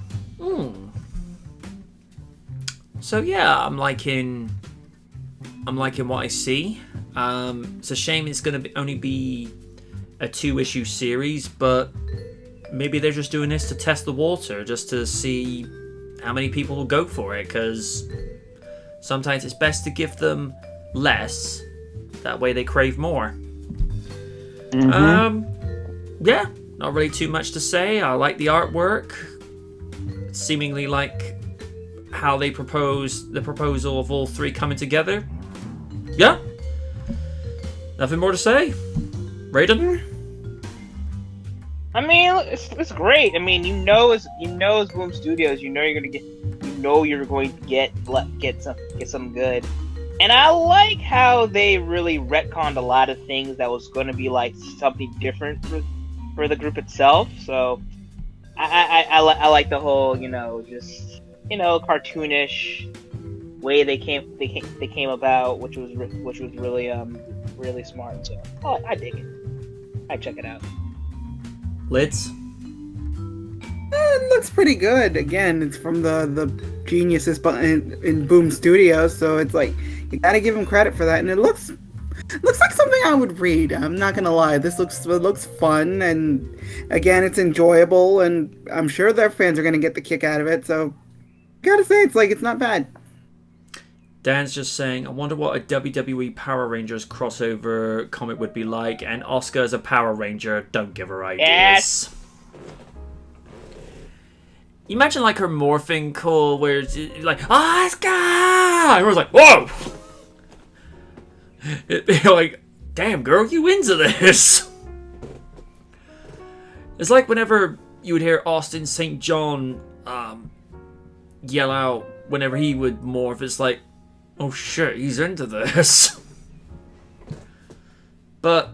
So yeah, I'm liking what I see. It's a shame it's going to only be a 2-issue series, but maybe they're just doing this to test the water, just to see how many people will go for it, because sometimes it's best to give them less, that way they crave more. Yeah, not really too much to say. I like the artwork. Seemingly like how they propose the proposal of all three coming together. Yeah, nothing more to say. Raiden? I mean, it's great. I mean, you know it's Boom Studios. You know you're going to get some good. And I like how they really retconned a lot of things that was going to be like something different for the group itself. So I like the whole, just cartoonish way they came about, which was really really smart. So I dig it. I check it out. Lids? It looks pretty good. Again, it's from the geniuses in Boom Studios, so it's like you gotta give them credit for that. And it looks like something I would read. I'm not gonna lie. It looks fun, and again, it's enjoyable, and I'm sure their fans are gonna get the kick out of it. So, gotta say, it's not bad. Dan's just saying, I wonder what a WWE Power Rangers crossover comic would be like, and Oscar as a Power Ranger, don't give her ideas. You imagine like her morphing call where it's like Oscar, and everyone's like, whoa. It'd be like, damn girl, you into this? It's like whenever you would hear Austin St. John yell out whenever he would morph, it's like, oh shit, he's into this. But,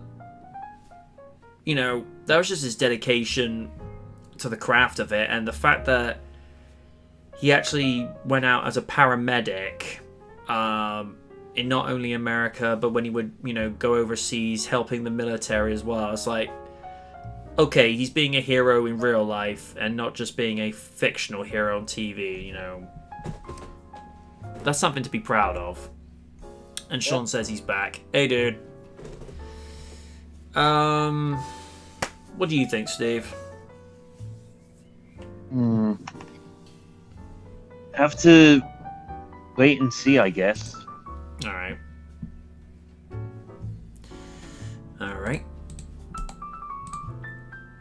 you know, that was just his dedication to the craft of it, and the fact that he actually went out as a paramedic in not only America, but when he would, you know, go overseas helping the military as well. It's like, okay, he's being a hero in real life and not just being a fictional hero on TV, you know. That's something to be proud of. And Sean says he's back. Hey, dude. What do you think, Steve? Have to wait and see, I guess. Alright. Alright.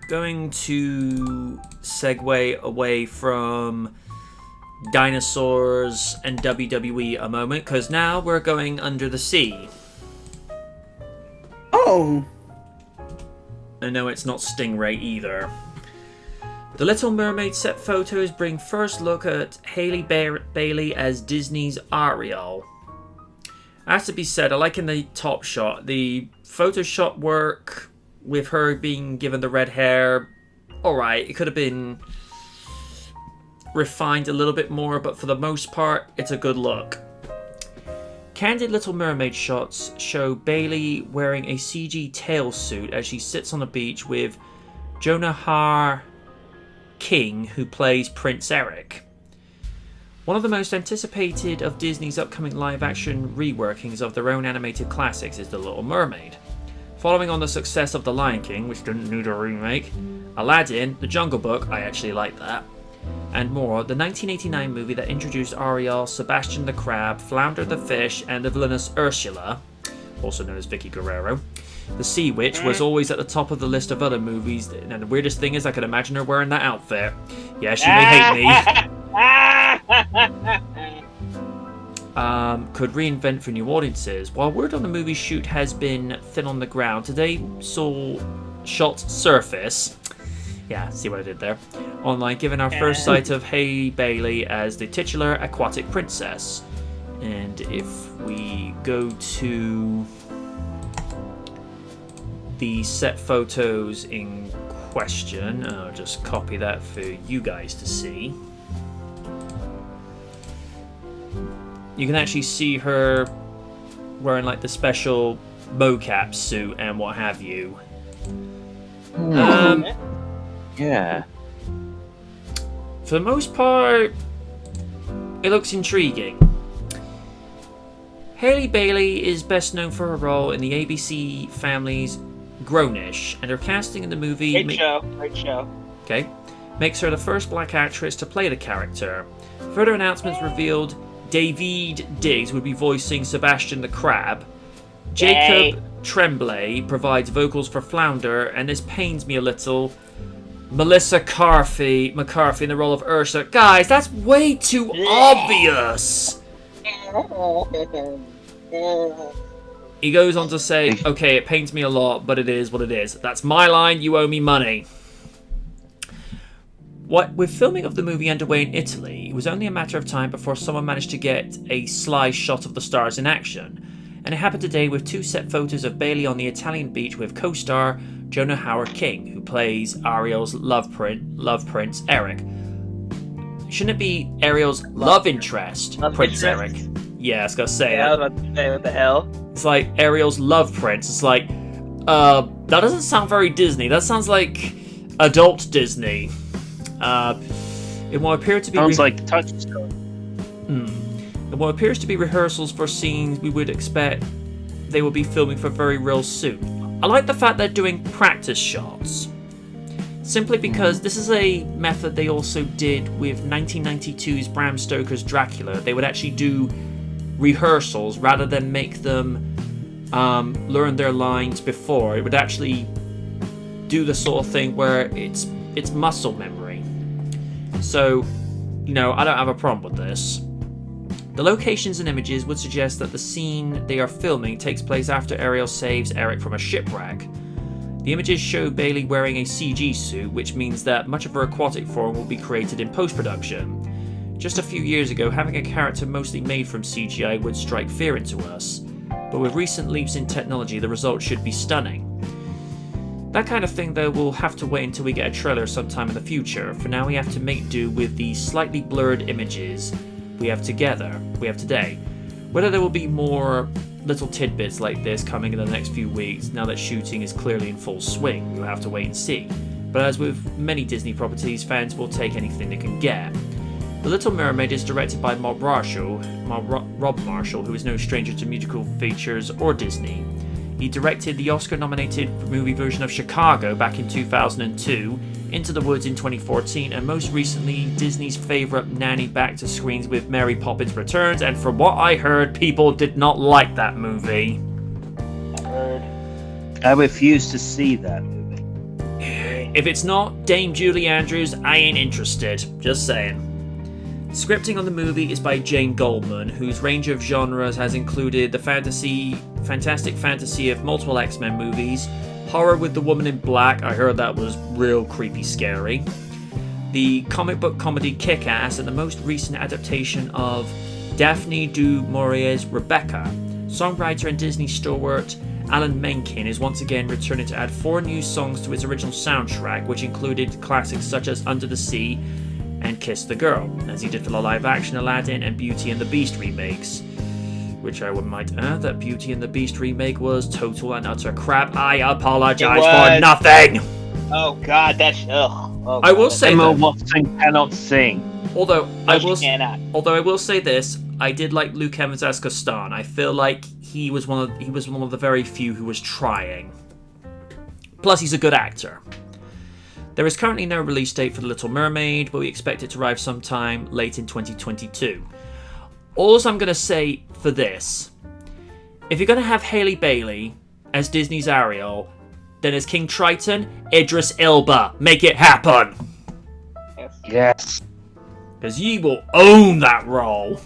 Going to segue away from dinosaurs and WWE a moment, because now we're going under the sea. Oh! And no, it's not Stingray either. The Little Mermaid set photos bring first look at Hailey Bailey as Disney's Ariel. Has to be said, I like in the top shot, the Photoshop work with her being given the red hair, alright, it could have been refined a little bit more, but for the most part, it's a good look. Candid Little Mermaid shots show Bailey wearing a CG tail suit as she sits on the beach with Jonah Har King, who plays Prince Eric. One of the most anticipated of Disney's upcoming live-action reworkings of their own animated classics is The Little Mermaid. Following on the success of The Lion King, which didn't need a remake, Aladdin, The Jungle Book, I actually like that, and more, the 1989 movie that introduced Ariel, Sebastian the Crab, Flounder the Fish, and the villainous Ursula, also known as Vicky Guerrero, the Sea Witch, was always at the top of the list of other movies, and the weirdest thing is I could imagine her wearing that outfit. Yeah, she may hate me. Could reinvent for new audiences. While word on the movie shoot has been thin on the ground, today saw shots surface. Yeah, see what I did there? Online, given our first sight of Hailey Bailey as the titular aquatic princess. And if we go to the set photos in question, I'll just copy that for you guys to see. You can actually see her wearing like the special mocap suit and what have you. Yeah. For the most part, it looks intriguing. Hailey Bailey is best known for her role in the ABC family's Grownish, and her casting in the movie... Great show. Okay. Makes her the first black actress to play the character. Further announcements revealed David Diggs would be voicing Sebastian the Crab. Jacob Tremblay provides vocals for Flounder, and this pains me a little. Melissa McCarthy in the role of Ursula. Guys, that's way too obvious! He goes on to say, okay, it pains me a lot, but it is what it is. That's my line, you owe me money. With filming of the movie underway in Italy, it was only a matter of time before someone managed to get a sly shot of the stars in action. And it happened today with two set photos of Bailey on the Italian beach with co-star Jonah Howard King, who plays Ariel's love prince Eric. Shouldn't it be Ariel's love interest, Prince Eric? Yeah, I was gonna say I was about to say, what the hell? It's like Ariel's love prince. It's like, that doesn't sound very Disney. That sounds like adult Disney. It will appear to be sounds like Touchstone. In what appears to be rehearsals for scenes we would expect they will be filming for very real soon. I like the fact they're doing practice shots, simply because this is a method they also did with 1992's Bram Stoker's Dracula. They would actually do rehearsals rather than make them learn their lines before. It would actually do the sort of thing where it's it's muscle memory. So, I don't have a problem with this. The locations and images would suggest that the scene they are filming takes place after Ariel saves Eric from a shipwreck. The images show Bailey wearing a CG suit, which means that much of her aquatic form will be created in post-production. Just a few years ago, having a character mostly made from CGI would strike fear into us, but with recent leaps in technology, the results should be stunning. That kind of thing, though, we'll have to wait until we get a trailer sometime in the future. For now, we have to make do with the slightly blurred images we have today. Whether there will be more little tidbits like this coming in the next few weeks, now that shooting is clearly in full swing, we'll have to wait and see. But as with many Disney properties, fans will take anything they can get. The Little Mermaid is directed by Rob Marshall, who is no stranger to musical features or Disney. He directed the Oscar-nominated movie version of Chicago back in 2002, Into the Woods in 2014, and most recently Disney's favourite nanny back to screens with Mary Poppins Returns, and from what I heard, people did not like that movie. I refuse to see that movie. If it's not Dame Julie Andrews, I ain't interested. Just saying. Scripting on the movie is by Jane Goldman, whose range of genres has included the fantastic fantasy of multiple X-Men movies, horror with the Woman in Black, I heard that was real creepy scary, the comic book comedy Kick-Ass, and the most recent adaptation of Daphne du Maurier's Rebecca. Songwriter and Disney stalwart Alan Menken is once again returning to add 4 new songs to his original soundtrack, which included classics such as Under the Sea and Kiss the Girl, as he did for the live-action Aladdin and Beauty and the Beast remakes. Which I might add that Beauty and the Beast remake was total and utter crap. I apologize for nothing! Oh god, that's... I will say Emma Watson cannot sing. Although I will say this, I did like Luke Evans as Gaston. I feel like he was one of the very few who was trying. Plus, he's a good actor. There is currently no release date for The Little Mermaid, but we expect it to arrive sometime late in 2022. All I'm going to say for this, if you're going to have Hailey Bailey as Disney's Ariel, then as King Triton, Idris Elba. Make it happen! Yes. Because ye will own that role.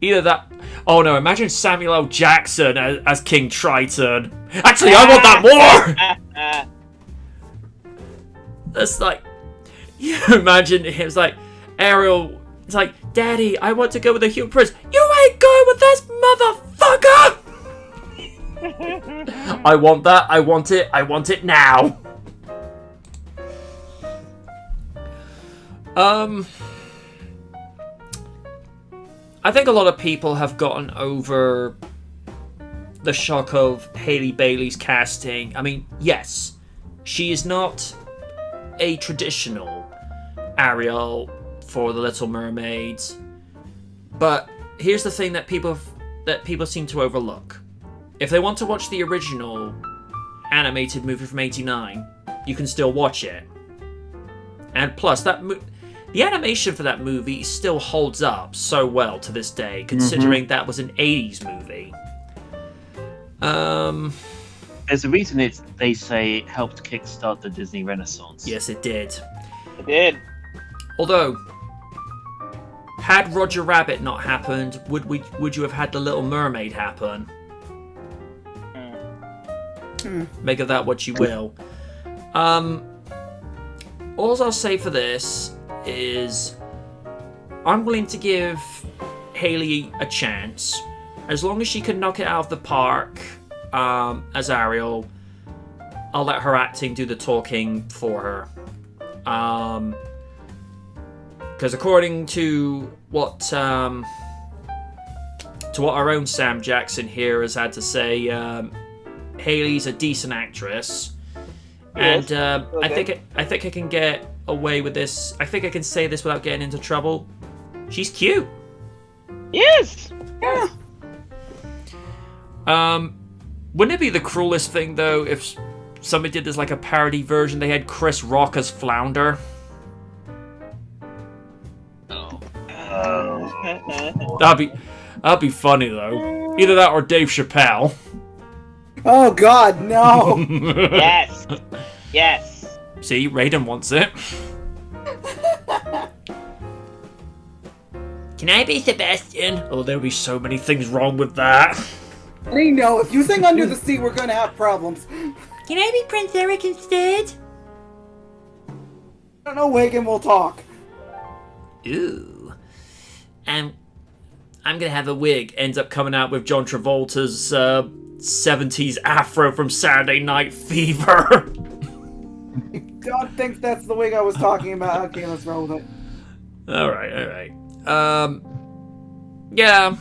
Either that... Oh no, imagine Samuel L. Jackson as King Triton. Actually, I want that more! That's like... You imagine him, it's like... Ariel... It's like, Daddy, I want to go with the human prince. You ain't going with this motherfucker! I want that. I want it. I want it now. I think a lot of people have gotten over the shock of Hailey Bailey's casting. I mean, yes, she is not a traditional Ariel for The Little Mermaid, but here's the thing that people seem to overlook. If they want to watch the original animated movie from '89, you can still watch it. And plus, the animation for that movie still holds up so well to this day, considering that was an '80s movie. There's a reason they say it helped kickstart the Disney Renaissance. Yes, it did. It did. Although, had Roger Rabbit not happened, would you have had The Little Mermaid happen? Make of that what you will. All I'll say for this is I'm willing to give Hailey a chance. As long as she can knock it out of the park as Ariel, I'll let her acting do the talking for her. Because according to what our own Sam Jackson here has had to say, Hailey's a decent actress, and I think I can get away with this. I think I can say this without getting into trouble. She's cute. Yes. Yeah. Wouldn't it be the cruelest thing though if somebody did this like a parody version? They had Chris Rock as Flounder. That'd be funny though. Either that or Dave Chappelle. Oh God, no! Yes. Yes. See, Raiden wants it. Can I be Sebastian? Oh, there'll be so many things wrong with that. I know, if you sing Under the Sea, we're gonna have problems. Can I be Prince Eric instead? I don't know, Wagon, we'll talk. Ooh. I'm gonna have a wig. Ends up coming out with John Travolta's 70s afro from Saturday Night Fever. Don't think that's the wig I was talking about. Okay, let's roll with it. Alright. Yeah.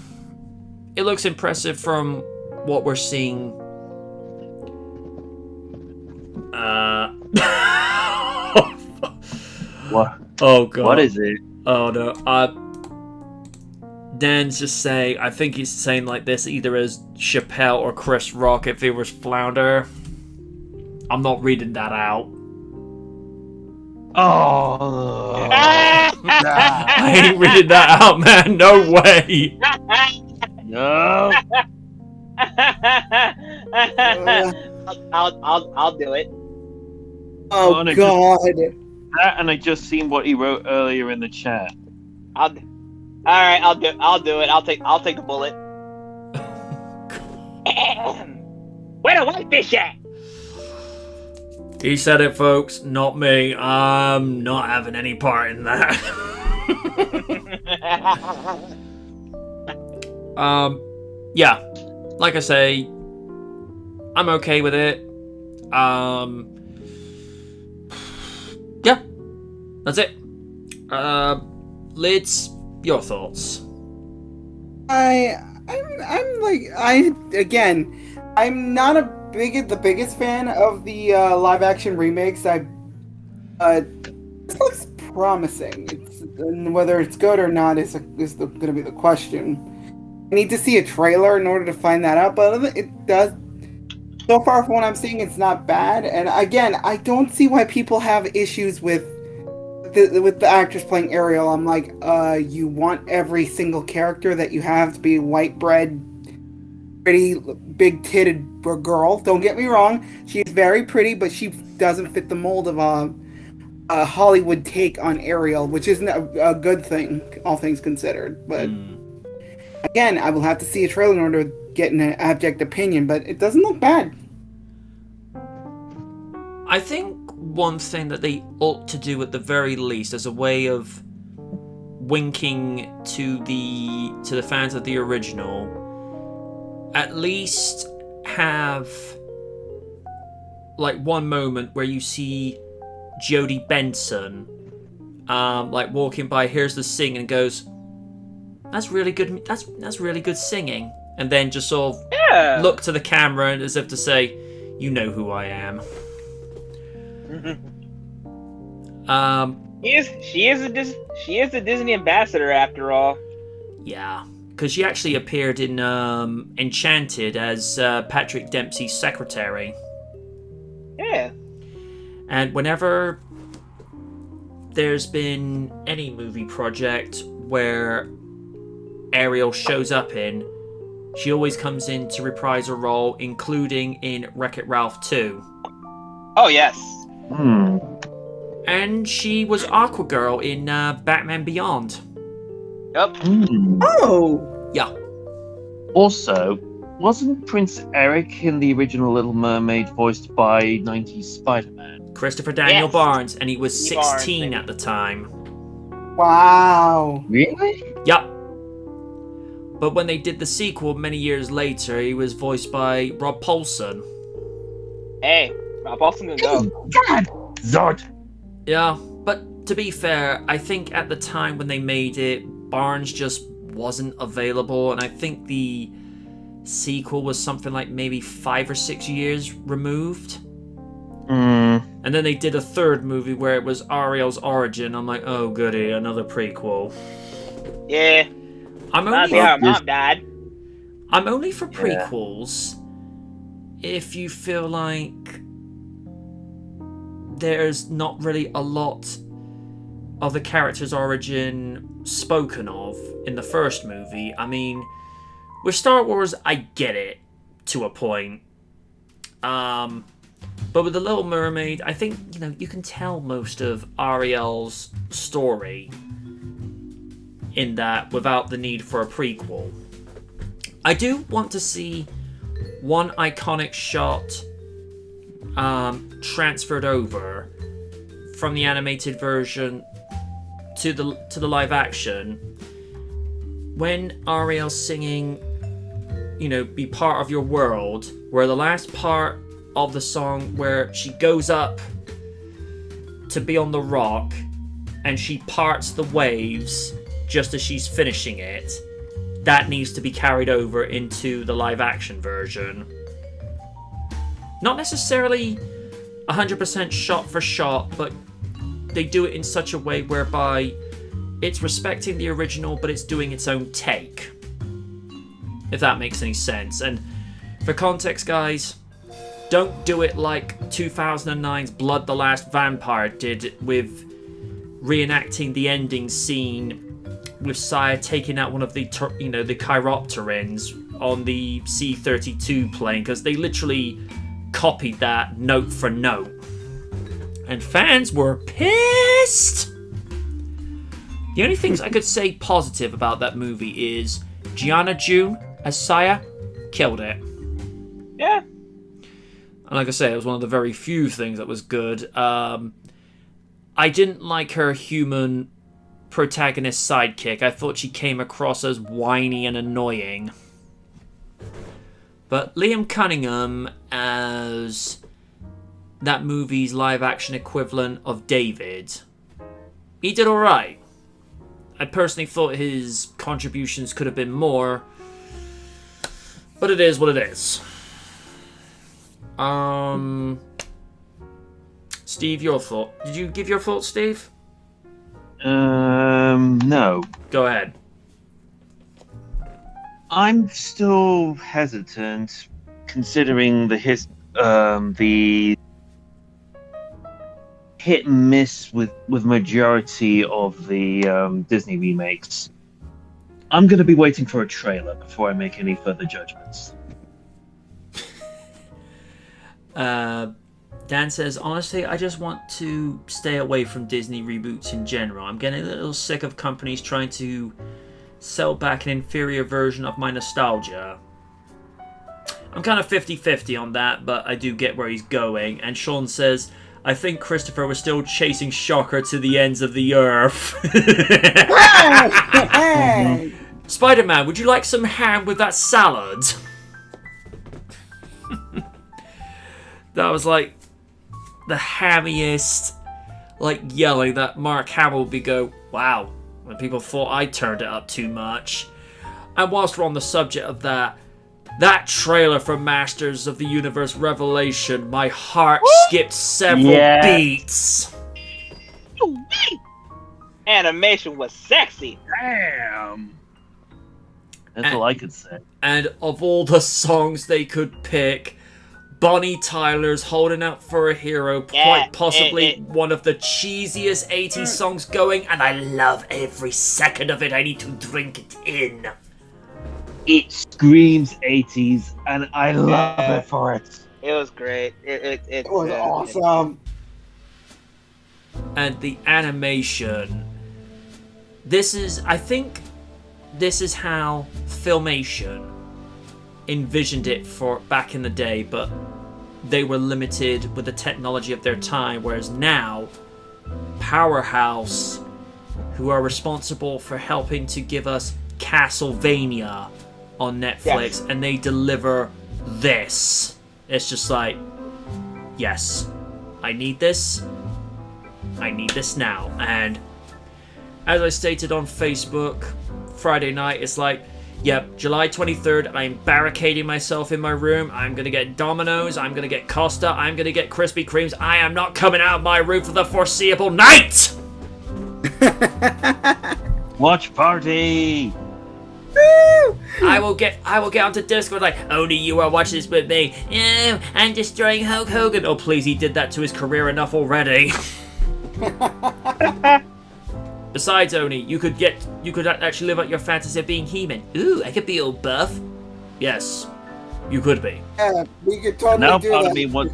It looks impressive from what we're seeing. What? Oh god. What is it? Oh no. Dan's just saying, I think he's saying like this either as Chappelle or Chris Rock if it was Flounder. I'm not reading that out. Oh. I ain't reading that out, man. No way. No. I'll do it. Oh, no, God. That, and I just seen what he wrote earlier in the chat. All right, I'll do it. I'll take the bullet. Where the whitefish at? He said it, folks, not me. I'm not having any part in that. Yeah, like I say, I'm okay with it. Yeah, that's it. Lids, your thoughts? I'm not the biggest fan of the live action remakes. This looks promising. And whether it's good or not is going to be the question. I need to see a trailer in order to find that out, but it does. So far, from what I'm seeing, it's not bad. And again, I don't see why people have issues with the actors playing Ariel. I'm like, you want every single character that you have to be white bread, pretty, big-titted girl. Don't get me wrong. She's very pretty, but she doesn't fit the mold of a Hollywood take on Ariel, which isn't a good thing, all things considered. But again, I will have to see a trailer in order to get an abject opinion, but it doesn't look bad. I think one thing that they ought to do at the very least as a way of winking to the fans of the original, at least have like one moment where you see Jodie Benson like walking by, hears the sing and goes, that's really good, that's really good singing, and then just sort of look to the camera as if to say, you know who I am. She is a Disney ambassador after all. Yeah, because she actually appeared in Enchanted as Patrick Dempsey's secretary. Yeah. And whenever there's been any movie project where Ariel shows up in, she always comes in to reprise her role, including in Wreck-It Ralph 2. Oh, yes. And she was Aqua Girl in Batman Beyond. Yep. Oh! Yeah. Also, wasn't Prince Eric in the original Little Mermaid voiced by 90s Spider-Man? Christopher Daniel Yes. Barnes, and he was 16 Barnes. at the time. Wow. Really? Yep. But when they did the sequel many years later, he was voiced by Rob Paulson. Hey, Rob Paulson can go. God! Zod! Yeah, but to be fair, I think at the time when they made it, Barnes just wasn't available, and I think the sequel was something like maybe 5 or 6 years removed. And then they did a third movie where it was Ariel's origin. I'm like, oh goody, another prequel. Yeah. I'm Not only, how mom died. I'm only for prequels if you feel like there's not really a lot of the character's origin spoken of in the first movie. I mean, with Star Wars, I get it to a point. But with The Little Mermaid, I think, you can tell most of Ariel's story in that without the need for a prequel. I do want to see one iconic shot transferred over from the animated version to the live action. When Ariel's singing, Be Part of Your World, where the last part of the song where she goes up to be on the rock and she parts the waves just as she's finishing it, that needs to be carried over into the live action version. Not necessarily 100% shot for shot, but they do it in such a way whereby it's respecting the original, but it's doing its own take. If that makes any sense. And for context, guys, don't do it like 2009's Blood the Last Vampire did with reenacting the ending scene with Saya taking out one of the chiropterans on the C-32 plane, because they literally copied that note for note. And fans were pissed! The only things I could say positive about that movie is Gianna June as Saya killed it. Yeah. And like I say, it was one of the very few things that was good. I didn't like her human protagonist sidekick. I thought she came across as whiny and annoying. But Liam Cunningham as that movie's live-action equivalent of David, he did alright. I personally thought his contributions could have been more, but it is what it is. Steve, your thought. Did you give your thoughts, Steve? No. Go ahead. I'm still hesitant, considering the hit and miss with majority of the Disney remakes. I'm going to be waiting for a trailer before I make any further judgments. Dan says, honestly, I just want to stay away from Disney reboots in general. I'm getting a little sick of companies trying to sell back an inferior version of my nostalgia. I'm kind of 50-50 on that, but I do get where he's going. And Sean says, I think Christopher was still chasing Shocker to the ends of the earth. Hey! Spider-Man, would you like some ham with that salad? That was like the hammiest yelling that Mark Hamill would be go, wow, when people thought I turned it up too much. And whilst we're on the subject of that trailer for Masters of the Universe Revelation, my heart skipped several beats. Animation was sexy. Damn. That's all I could say. And of all the songs they could pick, Bonnie Tyler's Holding Out for a Hero, quite possibly one of the cheesiest 80s songs going, and I love every second of it. I need to drink it in. It screams 80s, and I love it for it. It was great. It was awesome. And the animation. I think this is how Filmation envisioned it for back in the day, but they were limited with the technology of their time, whereas now Powerhouse, who are responsible for helping to give us Castlevania on Netflix, and they deliver this. It's just like, yes, I need this now. And as I stated on Facebook Friday night, it's like, yep, July 23rd, I'm barricading myself in my room. I'm going to get Domino's. I'm going to get Costa. I'm going to get Krispy Kremes. I am not coming out of my room for the foreseeable night! Watch party! Woo! I will get onto Discord like, only you are watching this with me. Oh, I'm destroying Hulk Hogan. Oh, please, he did that to his career enough already. Besides, Oni, you could actually live out your fantasy of being He-Man. Ooh, I could be all buff. Yes, you could be. Yeah, we could totally Now do part that. of me wants.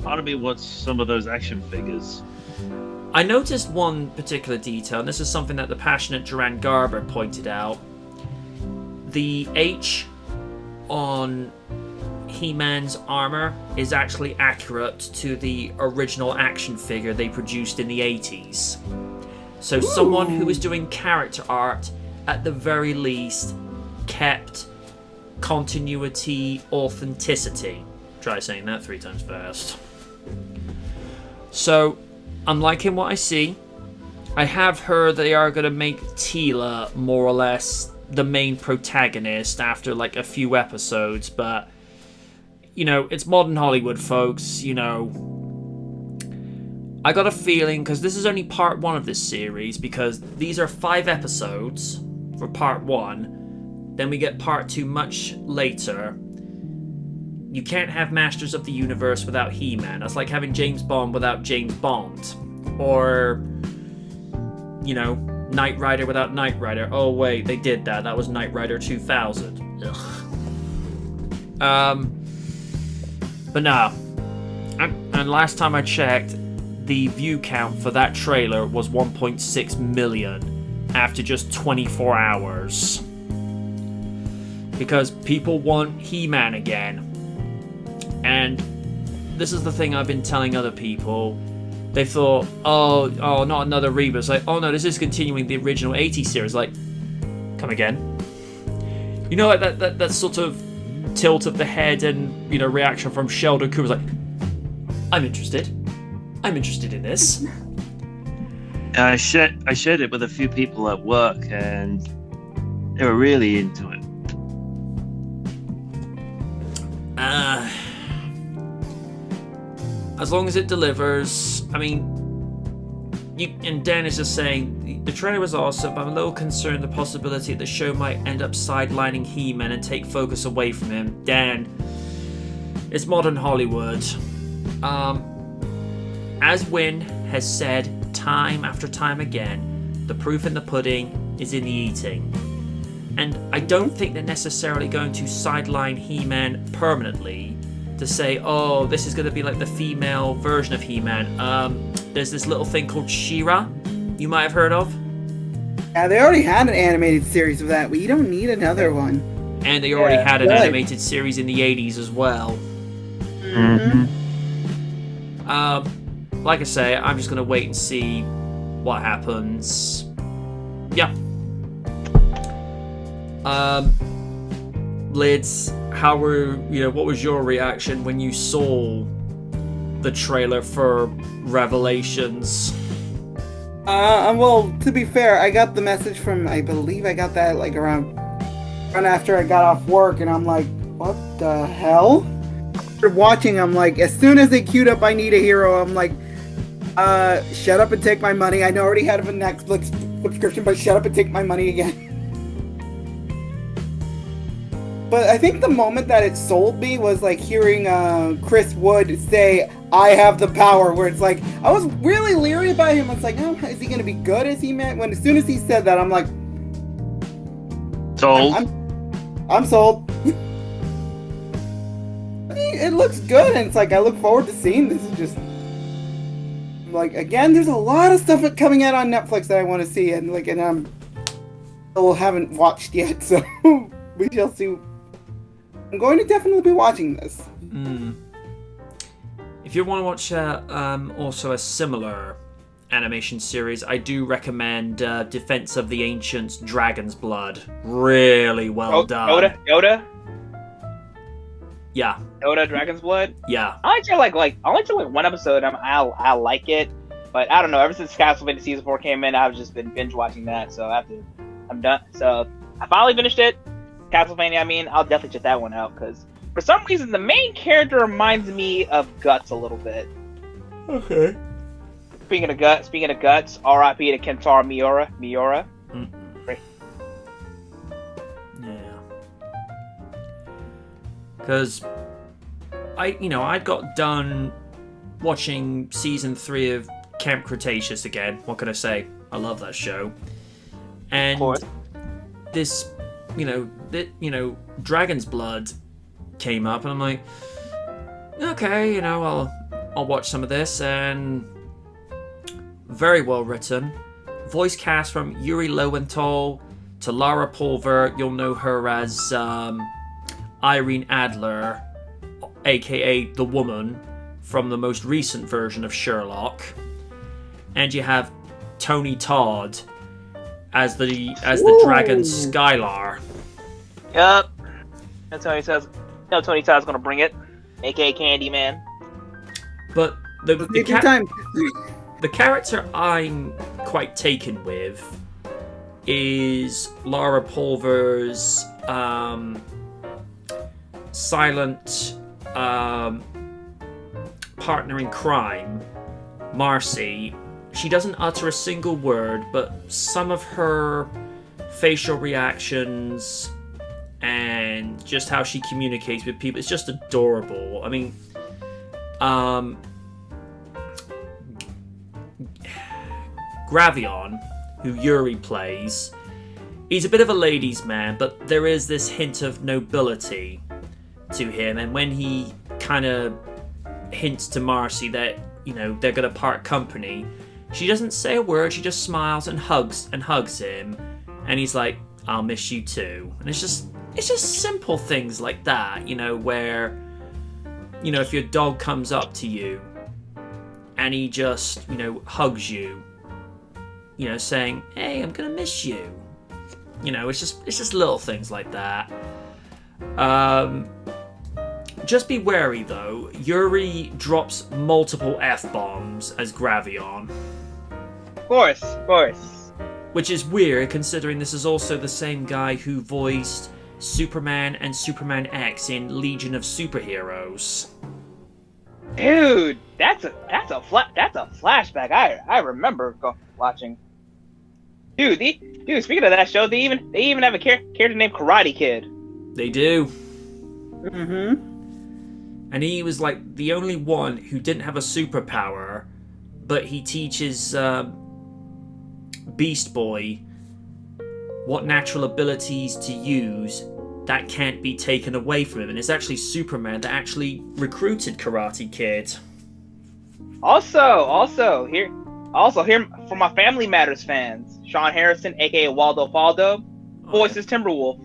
part of me wants some of those action figures. I noticed one particular detail, and this is something that the passionate Duran Garber pointed out. The H on He-Man's armor is actually accurate to the original action figure they produced in the 80s. So someone who was doing character art, at the very least, kept continuity, authenticity. Try saying that 3 times fast. So, I'm liking what I see. I have heard they are going to make Teela more or less the main protagonist after like a few episodes, but you know, it's modern Hollywood, folks. You know, I got a feeling, because this is only part 1 of this series, because these are 5 episodes for part 1, then we get part 2 much later. You can't have Masters of the Universe without He-Man. That's like having James Bond without James Bond. Or, you know, Knight Rider without Knight Rider. Oh wait, they did that. That was Knight Rider 2000. Ugh. But no. And last time I checked, the view count for that trailer was 1.6 million after just 24 hours. Because people want He-Man again. And this is the thing I've been telling other people. They thought, oh, not another reboot. It's like, oh no, this is continuing the original 80s series. Like, come again? You know, like that sort of tilt of the head and, you know, reaction from Sheldon Cooper's like, I'm interested. I'm interested in this. I shared it with a few people at work, and they were really into it. As long as it delivers. I mean, and Dan is just saying, the trailer was awesome, but I'm a little concerned the possibility that the show might end up sidelining He-Man and take focus away from him. Dan, it's modern Hollywood. As Wynn has said time after time again, the proof in the pudding is in the eating. And I don't think they're necessarily going to sideline He-Man permanently to say, oh, this is going to be like the female version of He-Man. There's this little thing called She-Ra, you might have heard of. Yeah, they already had an animated series of that. We don't need another one. And they already had an animated series in the 80s as well. Mm-hmm. Like I say, I'm just going to wait and see what happens. Yeah. Lids, what was your reaction when you saw the trailer for Revelations? Well, to be fair, I got the message from, I believe I got that like around after I got off work, and I'm like, what the hell? After watching, I'm like, as soon as they queued up I Need a Hero, I'm like, shut up and take my money. I already had a Netflix subscription, but shut up and take my money again. But I think the moment that it sold me was like hearing Chris Wood say, I have the power, where it's like, I was really leery about him. It's like, oh, is he going to be good as He-Man? When as soon as he said that, I'm like, sold. I'm sold. It looks good, and it's like, I look forward to seeing this. It's just, like, again, there's a lot of stuff coming out on Netflix that I want to see, and like, and still haven't watched yet, so we shall see. I'm going to definitely be watching this. If you want to watch also a similar animation series, I do recommend Defense of the Ancients: Dragon's Blood. Really well done. Yoda? Yeah. Yoda, Dragon's Blood? Yeah. I only watched one episode. I like it, but I don't know. Ever since Castlevania Season 4 came in, I've just been binge watching that, so I'm done. So I finally finished it. Castlevania, I mean, I'll definitely check that one out, because for some reason the main character reminds me of Guts a little bit. Okay. Speaking of Guts, R.I.P. to Kentaro Miura. Great. Yeah. Because I got done watching season 3 of Camp Cretaceous again. What can I say? I love that show. And this, Dragon's Blood came up, and I'm like, okay, I'll I'll watch some of this, and very well written. Voice cast from Yuri Lowenthal to Lara Pulver. You'll know her as Irene Adler, aka the Woman, from the most recent version of Sherlock. And you have Tony Todd as the dragon Skylar. Yup. That's how he says. No, Tony Todd's gonna bring it, aka Candyman. But the time. character I'm quite taken with is Lara Pulver's silent partner in crime, Marcy. She doesn't utter a single word, but some of her facial reactions and just how she communicates with people, it's just adorable. I mean, Gravion, who Yuri plays, he's a bit of a ladies' man, but there is this hint of nobility to him. And when he kind of hints to Marcy that, you know, they're going to part company, she doesn't say a word. She just smiles and hugs him, and he's like, "I'll miss you too." And it's just simple things like that, you know, where, you know, if your dog comes up to you and he just, you know, hugs you, you know, saying, "Hey, I'm gonna miss you." You know, it's just little things like that. Just be wary though. Yuri drops multiple F-bombs as Gravion. Of course. Which is weird, considering this is also the same guy who voiced Superman and Superman X in Legion of Superheroes. Dude, that's a flashback. I remember watching. Dude, speaking of that show, they even have a character named Karate Kid. They do. Mm-hmm. And he was like the only one who didn't have a superpower, but he teaches Beast Boy what natural abilities to use that can't be taken away from him. And it's actually Superman that actually recruited Karate Kid. Also here for my Family Matters fans, Sean Harrison, aka Waldo Faldo, voices Timberwolf.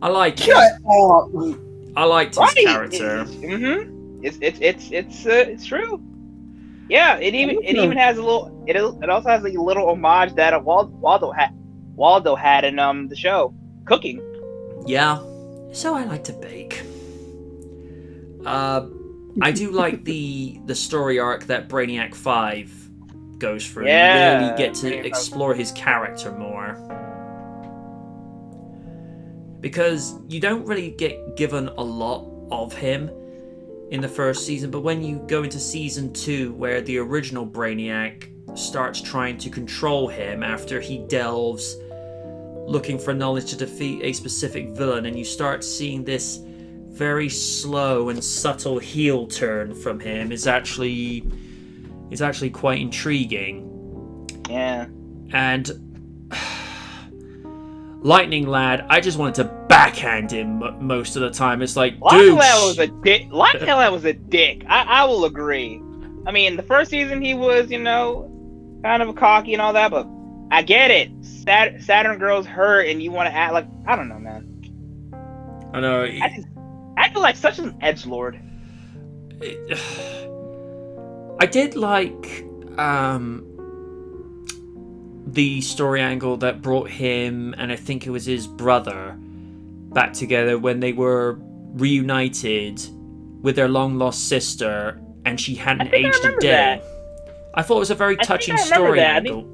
I like him. Shut up. I liked his character. It's true. Yeah, it even has a little. It also has a little homage that Waldo had in the show Cooking. Yeah. So I like to bake. I do like the story arc that Brainiac 5 goes through. Yeah, you really get to Brainiac explore his character more. Because you don't really get given a lot of him in the first season, but when you go into season 2, where the original Brainiac starts trying to control him after he delves looking for knowledge to defeat a specific villain, and you start seeing this very slow and subtle heel turn from him, is actually quite intriguing. Yeah. And Lightning Lad, I just wanted to backhand him most of the time. It's like, dude, Lightning Lad was a dick. I will agree. I mean, the first season he was, you know, kind of cocky and all that, but I get it. Saturn Girl's hurt, and you want to act like, I don't know, man. I know. I feel like such an edgelord. I did like the story angle that brought him, and I think it was his brother, back together when they were reunited with their long lost sister, and she hadn't aged a day. That. I thought it was a very touching story angle.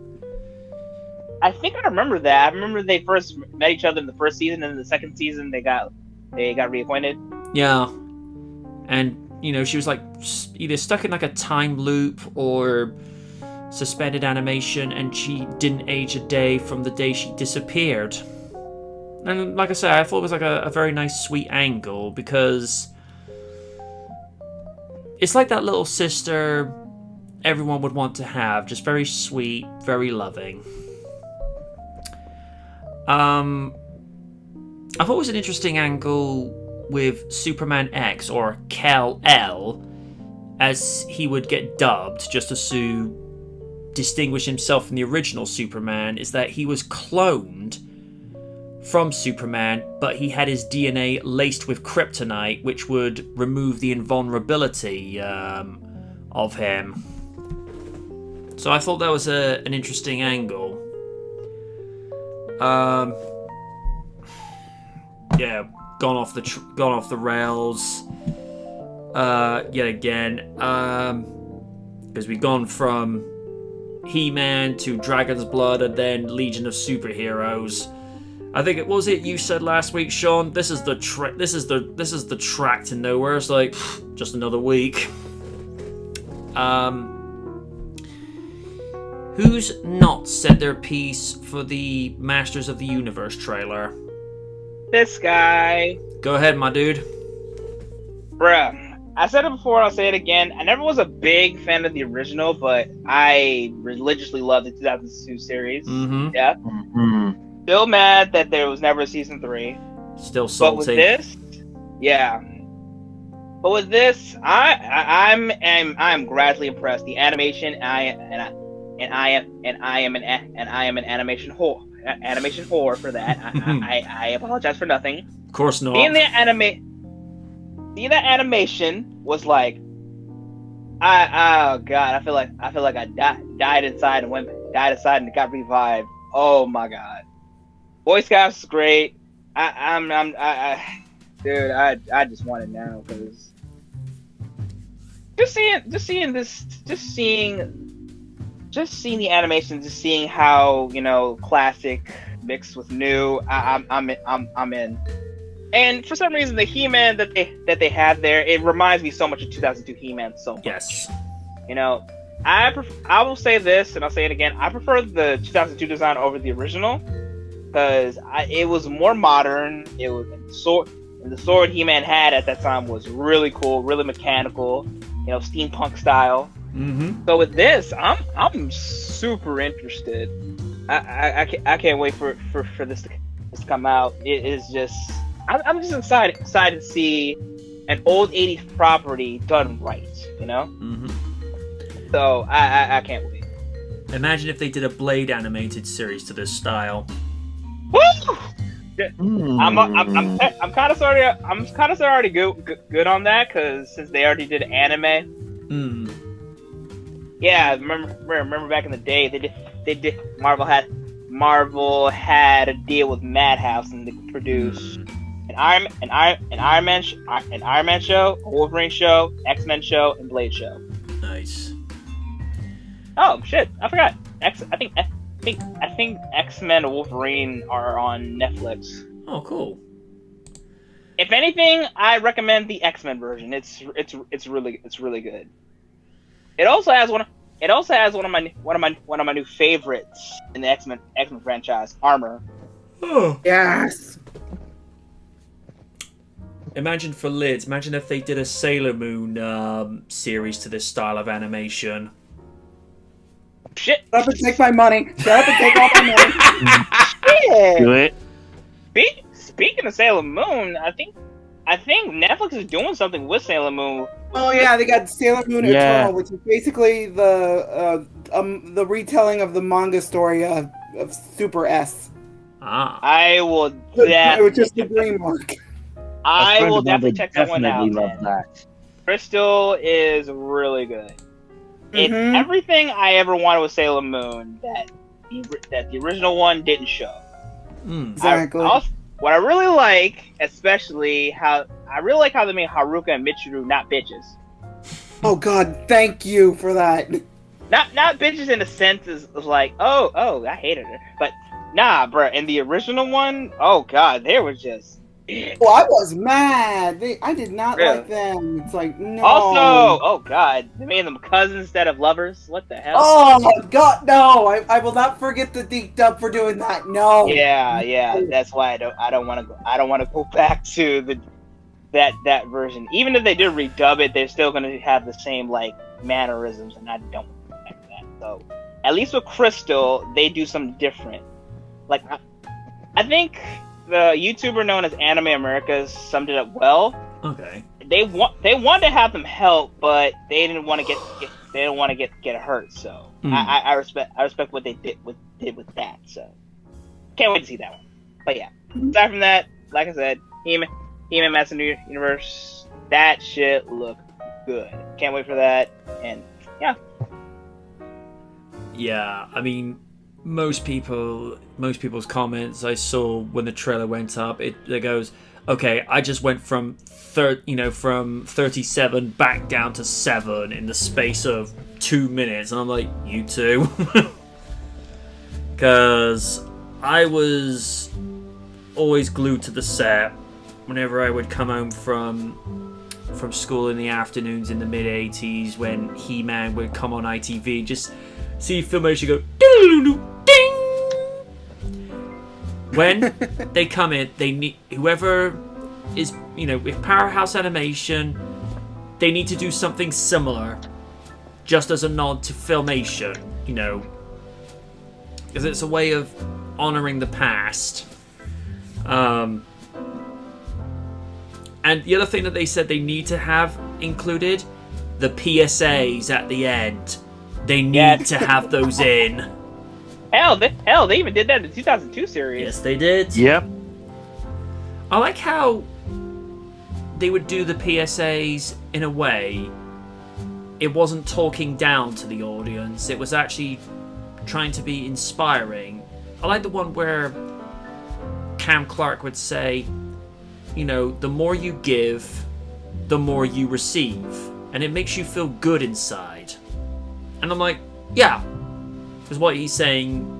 I think I remember that. I remember they first met each other in the first season, and in the second season they got reacquainted. Yeah, and you know, she was like either stuck in like a time loop or suspended animation, and she didn't age a day from the day she disappeared. And like I said, I thought it was like a very nice, sweet angle, because it's like that little sister everyone would want to have, just very sweet, very loving. I thought it was an interesting angle with Superman X, or Kal-El, as he would get dubbed just to distinguish himself from the original Superman, is that he was cloned from Superman, but he had his DNA laced with kryptonite, which would remove the invulnerability of him. So I thought that was an interesting angle. Yeah, gone off the rails yet again. Because we've gone from He-Man to Dragon's Blood and then Legion of Superheroes. I think it was it you said last week, Sean. This is the track to nowhere. It's like just another week. Who's not said their piece for the Masters of the Universe trailer? This guy. Go ahead, my dude. Bruh. I said it before, I'll say it again. I never was a big fan of the original, but I religiously loved the 2002 series. Mm-hmm. Yeah. Mm-hmm. Still mad that there was never a season 3. Still salty. But with this, yeah. But with this, I'm gradually impressed. The animation, I am an animation whore. Animation whore for that. I apologize for nothing. Of course not. Seeing that animation was like, oh god, I feel like I died inside and got revived. Oh my god, Boy Scouts is great. Dude, I just want it now because just seeing the animations, just seeing how, you know, classic mixed with new, I'm in. And for some reason, the He-Man that they have there, it reminds me so much of 2002 He-Man. So much. Yes. You know, I will say this, and I'll say it again. I prefer the 2002 design over the original because it was more modern. It was the sword He-Man had at that time was really cool, really mechanical. You know, steampunk style. Mm-hmm. So with this, I'm super interested. I can't wait for this to come out. It is just I'm just excited to see an old 80s property done right, you know? Mm-hmm. So I can't wait. Imagine if they did a Blade animated series to this style. Woo! I'm kind of already good on that because since they already did anime. Mm. Yeah, remember back in the day they did Marvel had a deal with Madhouse and they produced an Iron Man show, a Wolverine show, X-Men show, and Blade show. Nice. Oh shit, I forgot. I think X-Men and Wolverine are on Netflix. Oh, cool. If anything, I recommend the X-Men version. It's really good. It also has one of my new favorites in the X-Men franchise, Armor. Oh. Yes. Imagine for Lids, imagine if they did a Sailor Moon series to this style of animation. Shit. Shut up and take my money. Shut up and take all my money. Yeah. Do it. Speaking of Sailor Moon, I think Netflix is doing something with Sailor Moon. Oh yeah, they got Sailor Moon Yeah. Eternal, which is basically the retelling of the manga story of Super S. Ah. I will It was just the dream arc. I will definitely check that one out. Definitely love Man. that. Crystal is really good. It's Mhm. everything I ever wanted with Sailor Moon that the original one didn't show. Mm. Exactly. What I really like, especially how they made Haruka and Michiru not bitches. Oh god, thank you for that. Not bitches in the sense of like, oh, I hated her. But nah, bruh, in the original one, oh god, they were just. Well, I was mad. I did not Really? like them. It's like, no. Also, oh god, they made them cousins instead of lovers. What the hell? Oh god, no! I will not forget the deep dub for doing that. No. Yeah. That's why I don't want to go back to that version. Even if they did redub it, they're still going to have the same like mannerisms, and I don't like that. So at least with Crystal, they do something different. Like I think the YouTuber known as Anime America summed it up well. Okay. they wanted to have them help, but they didn't want to get hurt. So I respect what they did with that. So can't wait to see that one. But yeah, aside from that, like I said, He-Man Master Universe, that shit looked good. Can't wait for that. And yeah. Yeah, I mean, most people's comments I saw when the trailer went up, it goes, okay, I just went from 37 back down to 7 in the space of 2 minutes, and I'm like, you too, because I was always glued to the set whenever I would come home from school in the afternoons in the mid 80s when He-Man would come on ITV, just see Filmation go ding. When they come in, they need whoever is, with Powerhouse Animation, they need to do something similar, just as a nod to Filmation, because it's a way of honoring the past. And the other thing that they said they need to have included, the PSAs at the end. They need to have those in. Hell, they even did that in the 2002 series. Yes, they did. Yep. I like how they would do the PSAs in a way. It wasn't talking down to the audience. It was actually trying to be inspiring. I like the one where Cam Clark would say, the more you give, the more you receive. And it makes you feel good inside. And I'm like, yeah. Because what he's saying,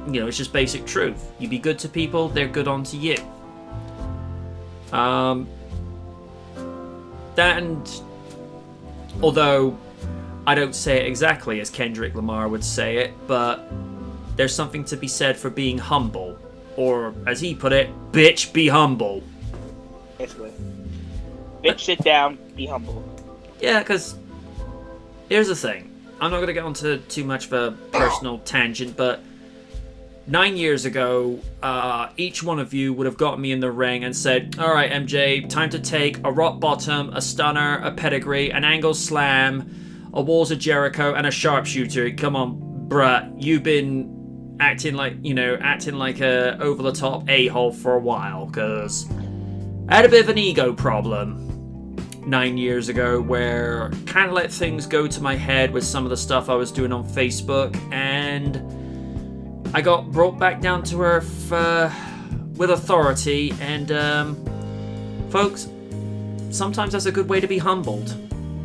it's just basic truth. You be good to people, they're good onto you. And although I don't say it exactly as Kendrick Lamar would say it, but there's something to be said for being humble. Or, as he put it, bitch, be humble. Basically. Bitch, sit down, be humble. Yeah, because here's the thing. I'm not going to get onto too much of a personal tangent, but 9 years ago, each one of you would have got me in the ring and said, alright, MJ, time to take a rock bottom, a stunner, a pedigree, an angle slam, a walls of Jericho, and a sharpshooter. Come on, bruh, you've been acting like a over-the-top a-hole for a while, because I had a bit of an ego problem 9 years ago where kind of let things go to my head with some of the stuff I was doing on Facebook, and I got brought back down to earth with authority. And folks, sometimes that's a good way to be humbled,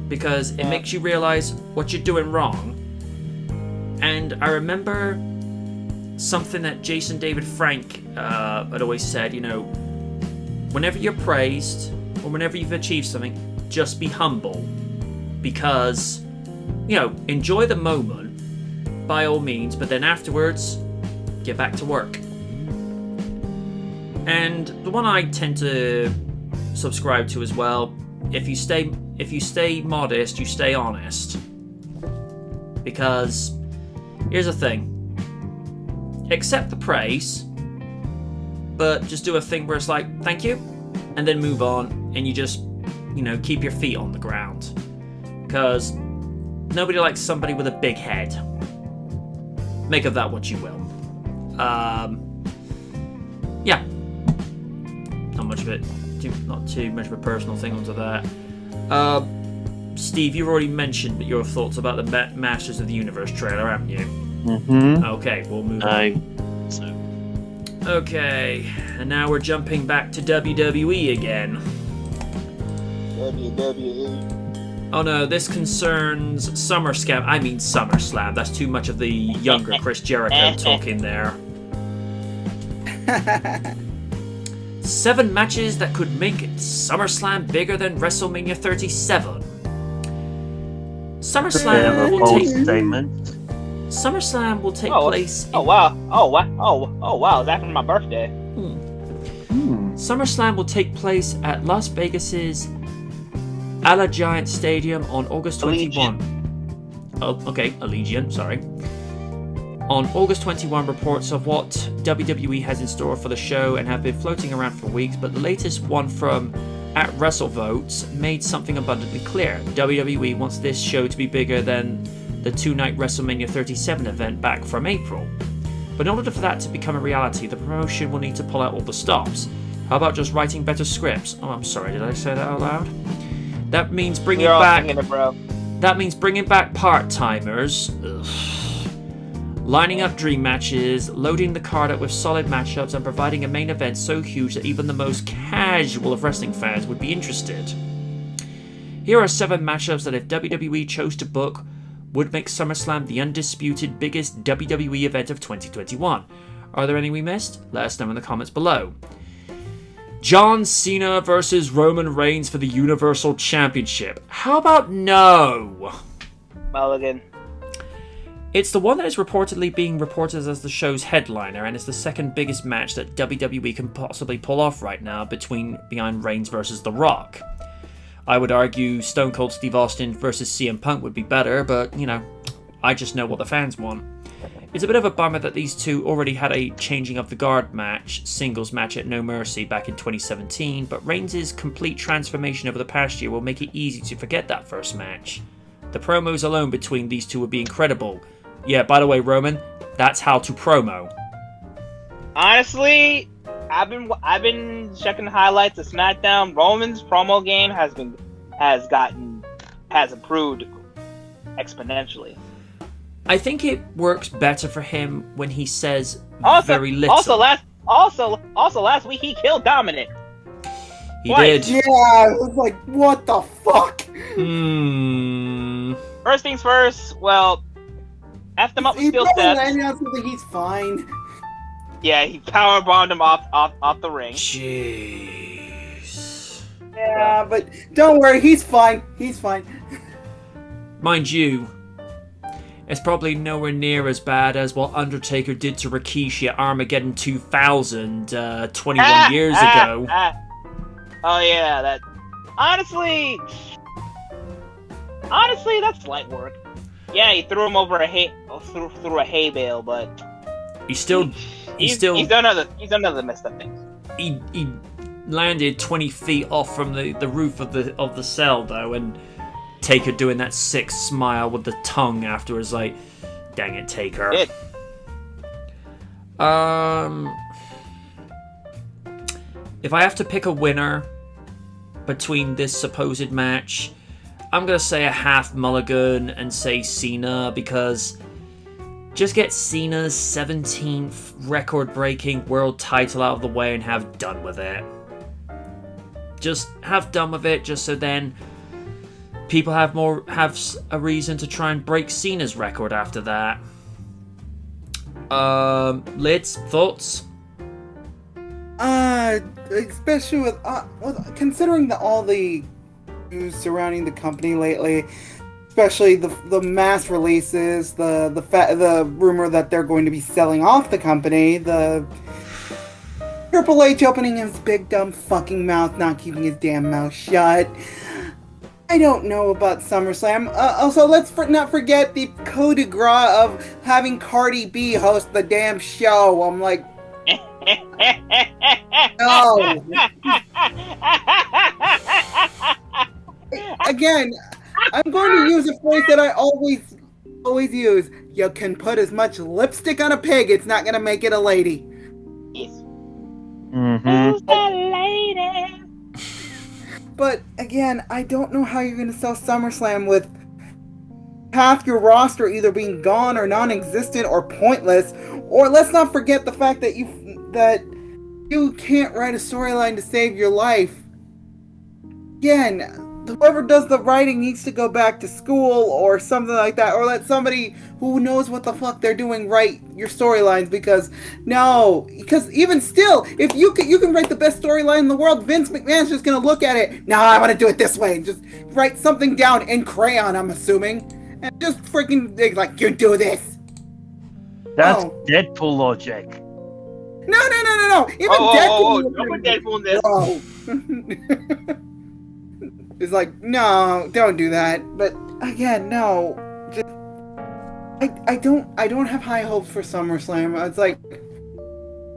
because it makes you realize what you're doing wrong. And I remember something that Jason David Frank had always said, whenever you're praised or whenever you've achieved something, just be humble, because enjoy the moment by all means, but then afterwards get back to work. And the one I tend to subscribe to as well, if you stay modest, you stay honest. Because here's the thing, accept the praise, but just do a thing where it's like, thank you, and then move on, and you just keep your feet on the ground, because nobody likes somebody with a big head. Make of that what you will. Yeah, not too much of a personal thing onto that. Steve, you've already mentioned your thoughts about the Masters of the Universe trailer, haven't you? Mm-hmm. Okay, we'll move on. Okay, and now we're jumping back to WWE again. WWE. Oh no, this concerns SummerSlam. That's too much of the younger Chris Jericho talking there. 7 matches that could make SummerSlam bigger than WrestleMania 37. SummerSlam will take place. Oh wow! Is that for my birthday? SummerSlam will take place at Las Vegas's Allegiant Stadium on August 21. Allegiant, sorry. On August 21, reports of what WWE has in store for the show and have been floating around for weeks, but the latest one from at WrestleVotes made something abundantly clear. WWE wants this show to be bigger than the two-night WrestleMania 37 event back from April. But in order for that to become a reality, the promotion will need to pull out all the stops. How about just writing better scripts? Oh, I'm sorry, did I say that out loud? That means bringing back... It, bro. That means bringing back part-timers, lining up dream matches, loading the card up with solid matchups, and providing a main event so huge that even the most casual of wrestling fans would be interested. Here are 7 matchups that if WWE chose to book, would make SummerSlam the undisputed biggest WWE event of 2021. Are there any we missed? Let us know in the comments below. John Cena versus Roman Reigns for the Universal Championship. How about no? Mulligan. It's the one that is reportedly being reported as the show's headliner, and it's the second biggest match that WWE can possibly pull off right now behind Reigns versus The Rock. I would argue Stone Cold Steve Austin versus CM Punk would be better, but, you know, I just know what the fans want. It's a bit of a bummer that these two already had a changing of the guard match, singles match at No Mercy back in 2017, but Reigns' complete transformation over the past year will make it easy to forget that first match. The promos alone between these two would be incredible. Yeah, by the way, Roman, that's how to promo. Honestly, I've been checking the highlights of SmackDown. Roman's promo game has improved exponentially. I think it works better for him when he says very little. Also last week he killed Dominic. He did. Yeah, I was like, what the fuck? First things first. Well, effed him up with steel steps. He's fine. Yeah, he powerbombed him off the ring. Jeez. Yeah, but don't worry, he's fine. He's fine. Mind you, it's probably nowhere near as bad as what Undertaker did to Rikishi at Armageddon 2000, 21 years ago. Oh yeah, that. Honestly, that's light work. Yeah, he threw him over through a hay bale, but he's done other messed up things. He landed 20 feet off from the roof of the cell though, and Taker doing that sick smile with the tongue afterwards, like, dang it, Taker. If I have to pick a winner between this supposed match, I'm gonna say a half mulligan and say Cena, because just get Cena's 17th record-breaking world title out of the way and have done with it. Just have done with it, just so then people have a reason to try and break Cena's record after that. Lids, thoughts? Especially with considering all the news surrounding the company lately, especially the mass releases, the rumor that they're going to be selling off the company, the Triple H opening his big dumb fucking mouth, not keeping his damn mouth shut. I don't know about SummerSlam. Also, let's not forget the coup de grace of having Cardi B host the damn show. I'm like, no. Again, I'm going to use a phrase that I always use. You can put as much lipstick on a pig, it's not going to make it a lady. Yes. Mm-hmm. Who's that lady? But again, I don't know how you're going to sell SummerSlam with half your roster either being gone or non-existent or pointless. Or let's not forget the fact that you can't write a storyline to save your life. Again, whoever does the writing needs to go back to school or something like that, or let somebody who knows what the fuck they're doing write your storylines, because even still, if you can write the best storyline in the world, Vince McMahon's just gonna look at it, no, I want to do it this way, and just write something down in crayon, I'm assuming, and just freaking like, you do this. That's Deadpool logic. No. Even Deadpool. Don't put Deadpool in this. No. It's like, no, don't do that. But again, no. Just I don't have high hopes for SummerSlam. It's like,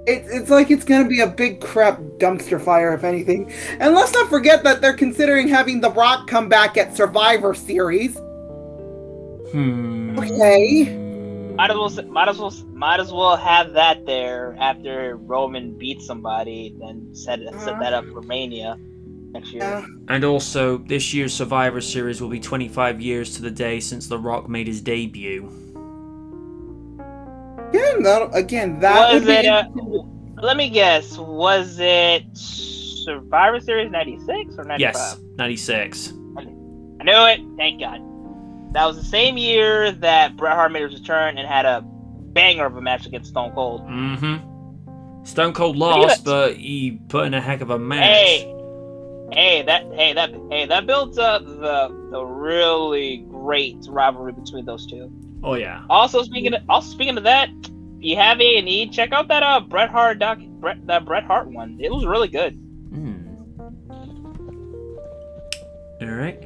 It's like it's gonna be a big crap dumpster fire, if anything. And let's not forget that they're considering having The Rock come back at Survivor Series. Okay. Might as well have that there after Roman beats somebody, then set that up for Mania next year. Yeah. And also, this year's Survivor Series will be 25 years to the day since The Rock made his debut. Again, that Was would be it? Let me guess. Was it Survivor Series '96 or '95? Yes, 96. I knew it. Thank God. That was the same year that Bret Hart made his return and had a banger of a match against Stone Cold. Mm-hmm. Stone Cold lost, but he put in a heck of a match. That built up the really great rivalry between those two. Oh yeah. Also speaking of that, if you have A&E, check out that Bret Hart one. It was really good. All right.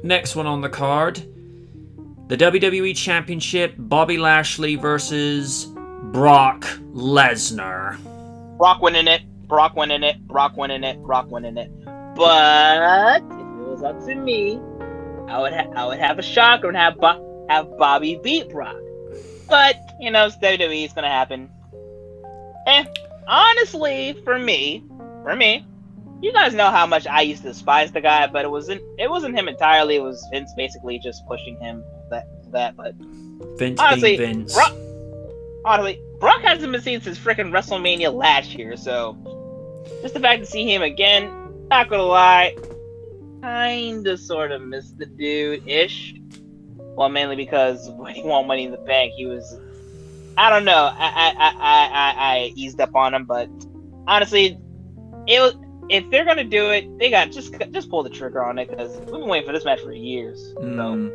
Next one on the card, the WWE Championship: Bobby Lashley versus Brock Lesnar. Brock winning it. But if it was up to me, I would have a shocker and have Bobby beat Brock. But it's WWE, it's gonna happen. And honestly, for me, you guys know how much I used to despise the guy, but it wasn't him entirely. It was Vince basically just pushing him that. But Vince honestly, being Vince. Brock hasn't been seen since freaking WrestleMania last year, so just the fact to see him again, not gonna lie, kinda sort of miss the dude-ish. Well, mainly because when he won Money in the Bank, he was, I don't know, I eased up on him, but honestly, if they're gonna do it, they got just pull the trigger on it, because we've been waiting for this match for years. So.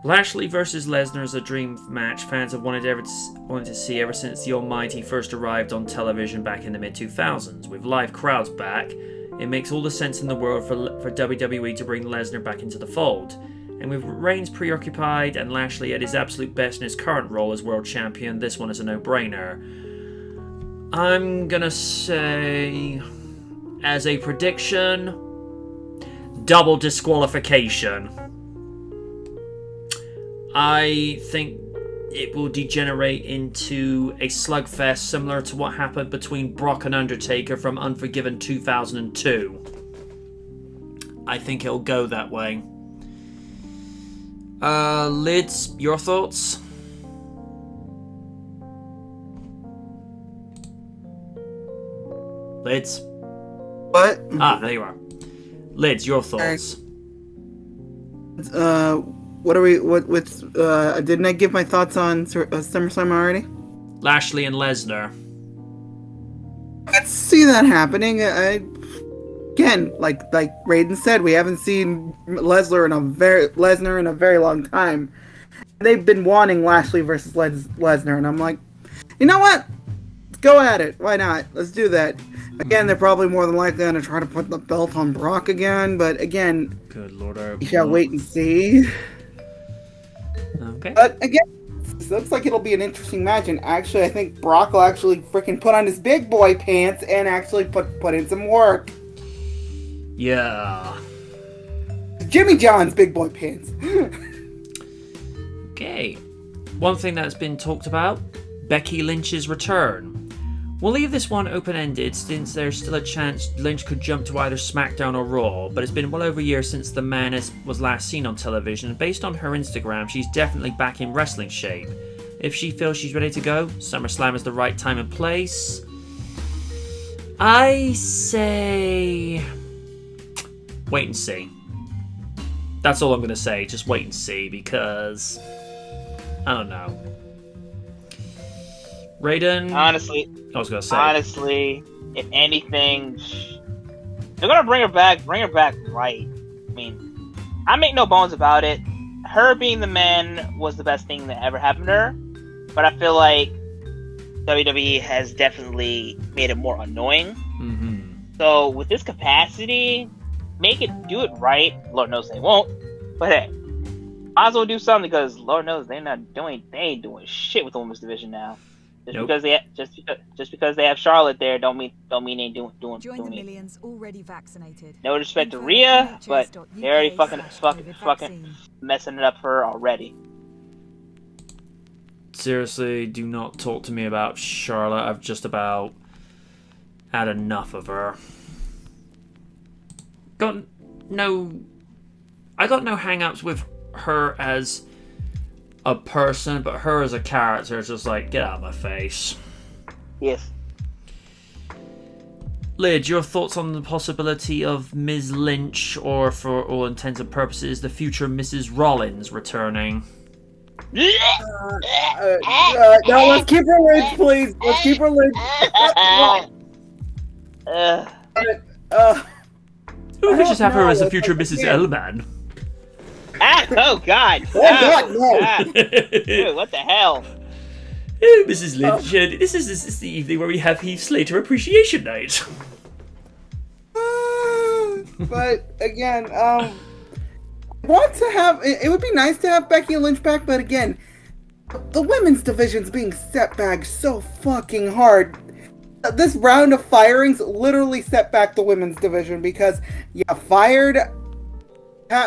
Lashley versus Lesnar is a dream match fans have wanted to see ever since the Almighty first arrived on television back in the mid-2000s. With live crowds back, it makes all the sense in the world for WWE to bring Lesnar back into the fold. And with Reigns preoccupied and Lashley at his absolute best in his current role as world champion, this one is a no-brainer. I'm gonna say, as a prediction, double disqualification. I think it will degenerate into a slugfest similar to what happened between Brock and Undertaker from Unforgiven 2002. I think it'll go that way. Lids, your thoughts? Lids? What? Ah, there you are. Lids, your thoughts? What are we? What's? Didn't I give my thoughts on SummerSlam already? Lashley and Lesnar. I can see that happening. Again, like Raiden said, we haven't seen Lesnar in a very long time. They've been wanting Lashley versus Lesnar, and I'm like, you know what? Let's go at it. Why not? Let's do that. Again, they're probably more than likely going to try to put the belt on Brock again, but again, good Lord, we shall wait and see. Okay. But again, it looks like it'll be an interesting match, and actually, I think Brock will actually freaking put on his big boy pants and actually put in some work. Yeah. Jimmy John's big boy pants. Okay. One thing that's been talked about, Becky Lynch's return. We'll leave this one open-ended since there's still a chance Lynch could jump to either SmackDown or Raw, but it's been well over a year since the man was last seen on television, and based on her Instagram, she's definitely back in wrestling shape. If she feels she's ready to go, SummerSlam is the right time and place. I say, wait and see. That's all I'm going to say, just wait and see, because I don't know. Raiden? Honestly, if anything, they're gonna bring her back right. I mean, I make no bones about it. Her being the man was the best thing that ever happened to her, but I feel like WWE has definitely made it more annoying. Mm-hmm. So with this capacity, do it right. Lord knows they won't, but hey, Might as well do something because Lord knows they ain't doing shit with the women's division now. Nope. Just because they have Charlotte there, don't mean they ain't doing Join the it. millions already vaccinated. No disrespect to Info Rhea, but NHS.UK they're already fucking vaccine. messing it up for her already. Seriously, do not talk to me about Charlotte. I've just about had enough of her. I got no hang-ups with her as a person, but her as a character is just like, get out of my face. Yes. Lid, your thoughts on the possibility of Ms. Lynch, or for all intents and purposes, the future Mrs. Rollins returning? No, let's keep her Lynch, please. Let's keep her Lynch. Who could just have her as the future Mrs. Ellman? Oh God! Oh God, no! Dude, what the hell? Oh, Mrs. Lynch, this is the evening where we have Heath Slater Appreciation Night. But again, want to have it would be nice to have Becky Lynch back, but again, the women's division's being set back so fucking hard. This round of firings literally set back the women's division because you fired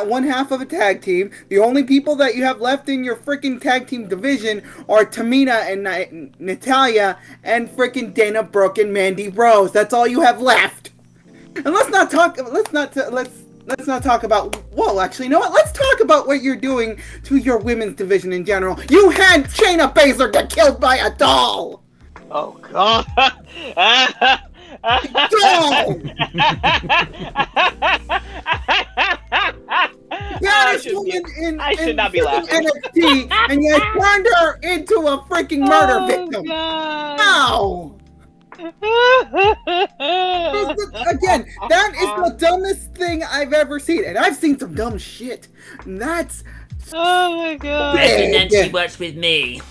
one half of a tag team. The only people that you have left in your freaking tag team division are Tamina and Natalya and freaking Dana Brooke and Mandy Rose. That's all you have left. And let's not talk about, well, actually, you know what? Let's talk about what you're doing to your women's division in general. You had Shayna Baszler get killed by a doll! Oh God! Doll! I should not be laughing. NXT, and you turned her into a freaking murder victim. God. Ow! Again, that is the dumbest thing I've ever seen, and I've seen some dumb shit. And that's Oh my God! Becky Nancy works with me.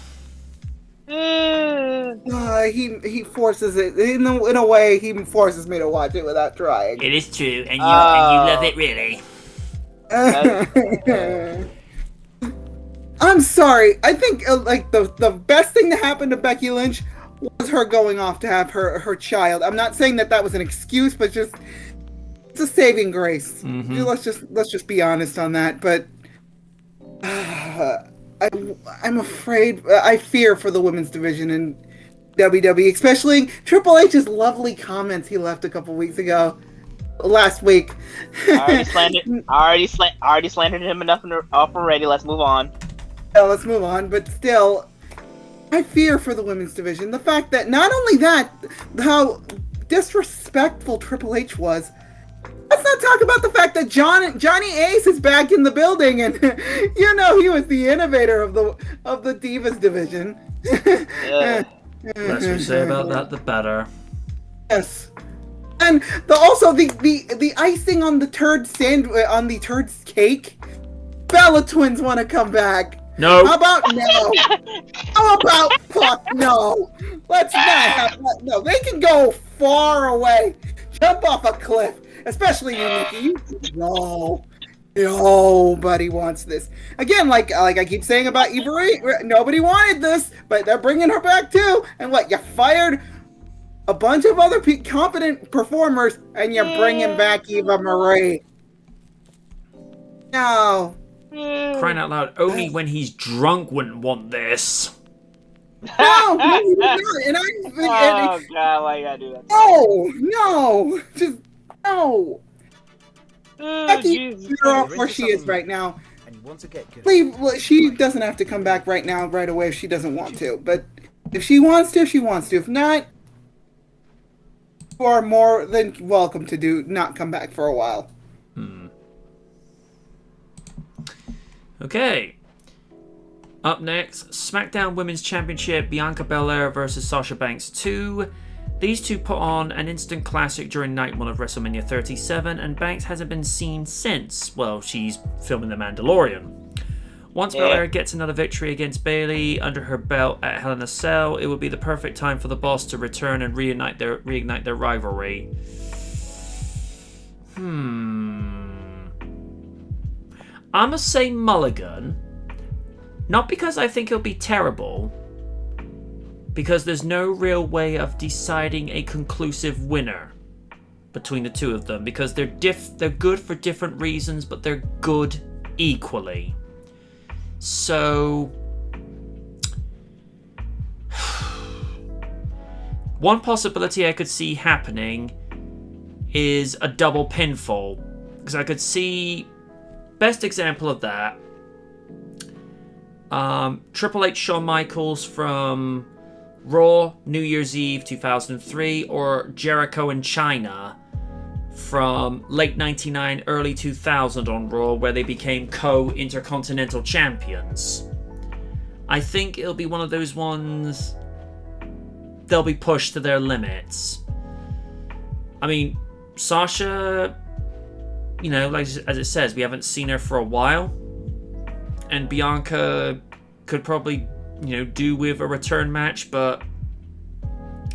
he forces it in a way. He forces me to watch it without trying. It is true, and you love it really. I'm sorry. I think like the best thing to happen to Becky Lynch was her going off to have her child. I'm not saying that was an excuse, but just it's a saving grace. Mm-hmm. Let's just be honest on that. But I'm afraid. I fear for the women's division in WWE, especially Triple H's lovely comments he left a couple weeks ago. Last week. I already slandered him enough already. Let's move on. Yeah, let's move on. But still, I fear for the women's division. The fact that not only that, how disrespectful Triple H was. Let's not talk about the fact that Johnny Ace is back in the building, and you know he was the innovator of the Divas division. Yeah. Less we say about that, the better. Yes. And also the icing on the turd cake. Bella Twins want to come back. No. How about no? How about fuck no? Let's not have that. No, they can go far away. Jump off a cliff. Especially you, Nikki. Nobody wants this. Again, like I keep saying about Eva Marie, nobody wanted this, but they're bringing her back too. And what, you fired a bunch of other competent performers, and you're bringing back Eva Marie. No. Crying out loud, only when he's drunk wouldn't want this. No, he's not. And Oh God, why you gotta do that? No, just no. Becky's better off where she is right now. And you want to get good. She doesn't have to come back right now, right away, if she doesn't want to. But if she wants to, she wants to. If not, you are more than welcome to not come back for a while. Okay. Up next, SmackDown Women's Championship, Bianca Belair versus Sasha Banks 2. These two put on an instant classic during night one of WrestleMania 37, and Banks hasn't been seen since. Well, she's filming The Mandalorian. Once Belair gets another victory against Bayley under her belt at Hell in a Cell, it will be the perfect time for the boss to return and reignite their rivalry. I'ma say Mulligan, Not because I think it'll be terrible, because there's no real way of deciding a conclusive winner between the two of them, because they're good for different reasons, but they're good equally. So one possibility I could see happening is a double pinfall, because I could see, best example of that, Triple H Shawn Michaels from Raw New Year's Eve 2003, or Jericho and Chyna from late 99 early 2000 on Raw, where they became co-intercontinental champions. I think it'll be one of those ones they'll be pushed to their limits. I mean, Sasha, you know, like as it says, we haven't seen her for a while, and Bianca could probably, you know, do with a return match, but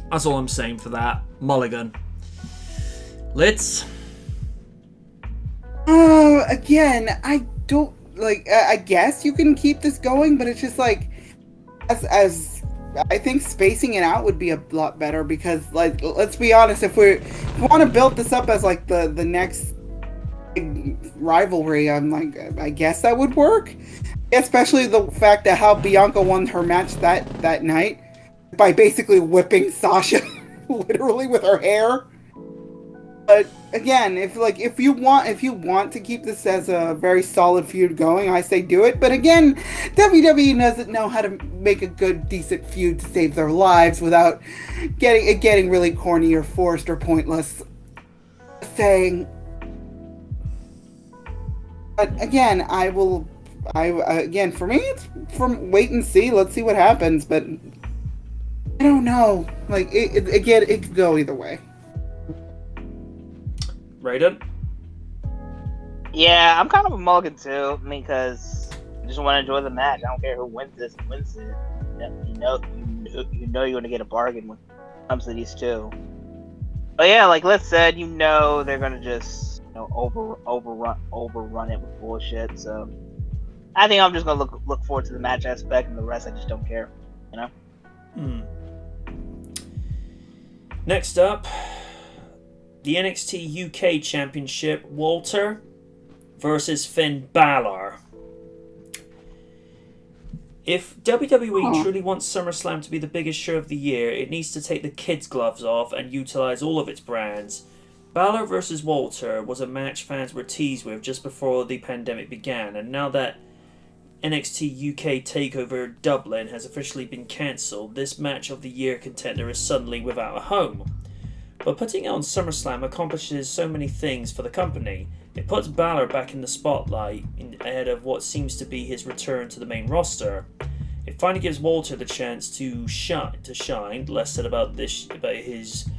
that's all I'm saying for that. Mulligan. Let's. Again, I don't like. I guess you can keep this going, but it's just like, as I think spacing it out would be a lot better, because, like, let's be honest, if we want to build this up as like the next big rivalry, I'm like, I guess that would work. Especially the fact that how Bianca won her match that night by basically whipping Sasha literally with her hair. But again, if you want to keep this as a very solid feud going, I say do it. But again, WWE doesn't know how to make a good, decent feud to save their lives without getting really corny or forced or pointless. Saying, but again, again, for me, it's from wait and see. Let's see what happens. But I don't know. Like again, it could go either way. Raiden? Yeah, I'm kind of a mulligan too, because I just want to enjoy the match. I don't care who wins this and wins it. You know you're gonna get a bargain when it comes to these two. But yeah, like Liz said, you know they're gonna just overrun it with bullshit. So I think I'm just gonna look forward to the match aspect, and the rest I just don't care. You know. Next up, the NXT UK Championship, Walter versus Finn Balor. If WWE truly wants SummerSlam to be the biggest show of the year, it needs to take the kids' gloves off and utilize all of its brands. Balor versus Walter was a match fans were teased with just before the pandemic began, and now that NXT UK TakeOver Dublin has officially been cancelled, this match of the year contender is suddenly without a home. But putting it on SummerSlam accomplishes so many things for the company. It puts Balor back in the spotlight ahead of what seems to be his return to the main roster. It finally gives Walter the chance to shine. Less said about his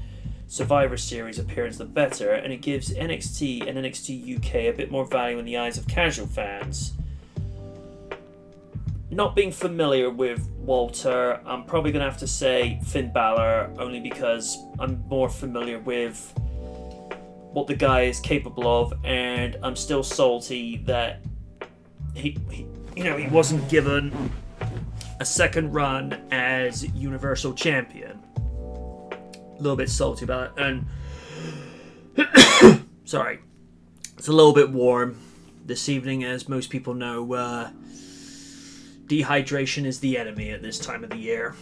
Survivor Series appearance, the better, and it gives NXT and NXT UK a bit more value in the eyes of casual fans. Not being familiar with Walter, I'm probably going to have to say Finn Balor, only because I'm more familiar with what the guy is capable of, and I'm still salty that he wasn't given a second run as Universal Champion. A little bit salty about it, and sorry, it's a little bit warm this evening, as most people know. Dehydration is the enemy at this time of the year.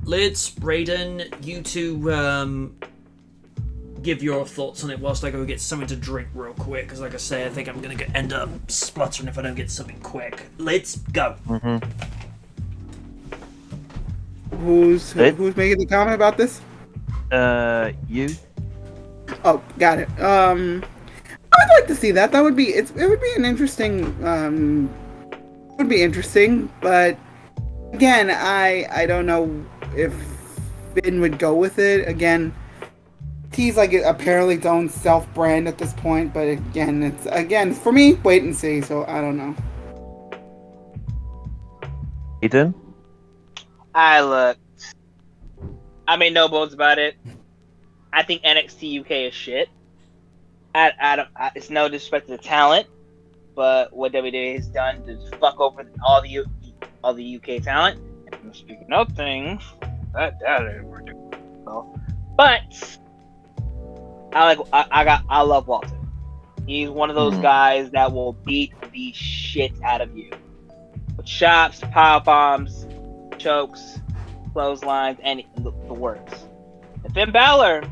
Lids, Raiden, you two give your thoughts on it whilst I go get something to drink real quick, because like I say, I think I'm going to end up spluttering if I don't get something quick. Lids, go. Who's making the comment about this? You. Oh, got it. I would like to see that. It would be an interesting. Would be interesting, but again, I don't know if Finn would go with it. Again, he's like apparently his own self-brand at this point, but it's for me, wait and see. So I don't know. Eden? I made no bones about it. I think NXT UK is shit. it's no disrespect to the talent, but what WWE has done to fuck over all the UK talent. And speaking of things, that didn't work well. But I love Walter. He's one of those guys that will beat the shit out of you with chops, power bombs, chokes, clotheslines, and the works. And Finn Balor,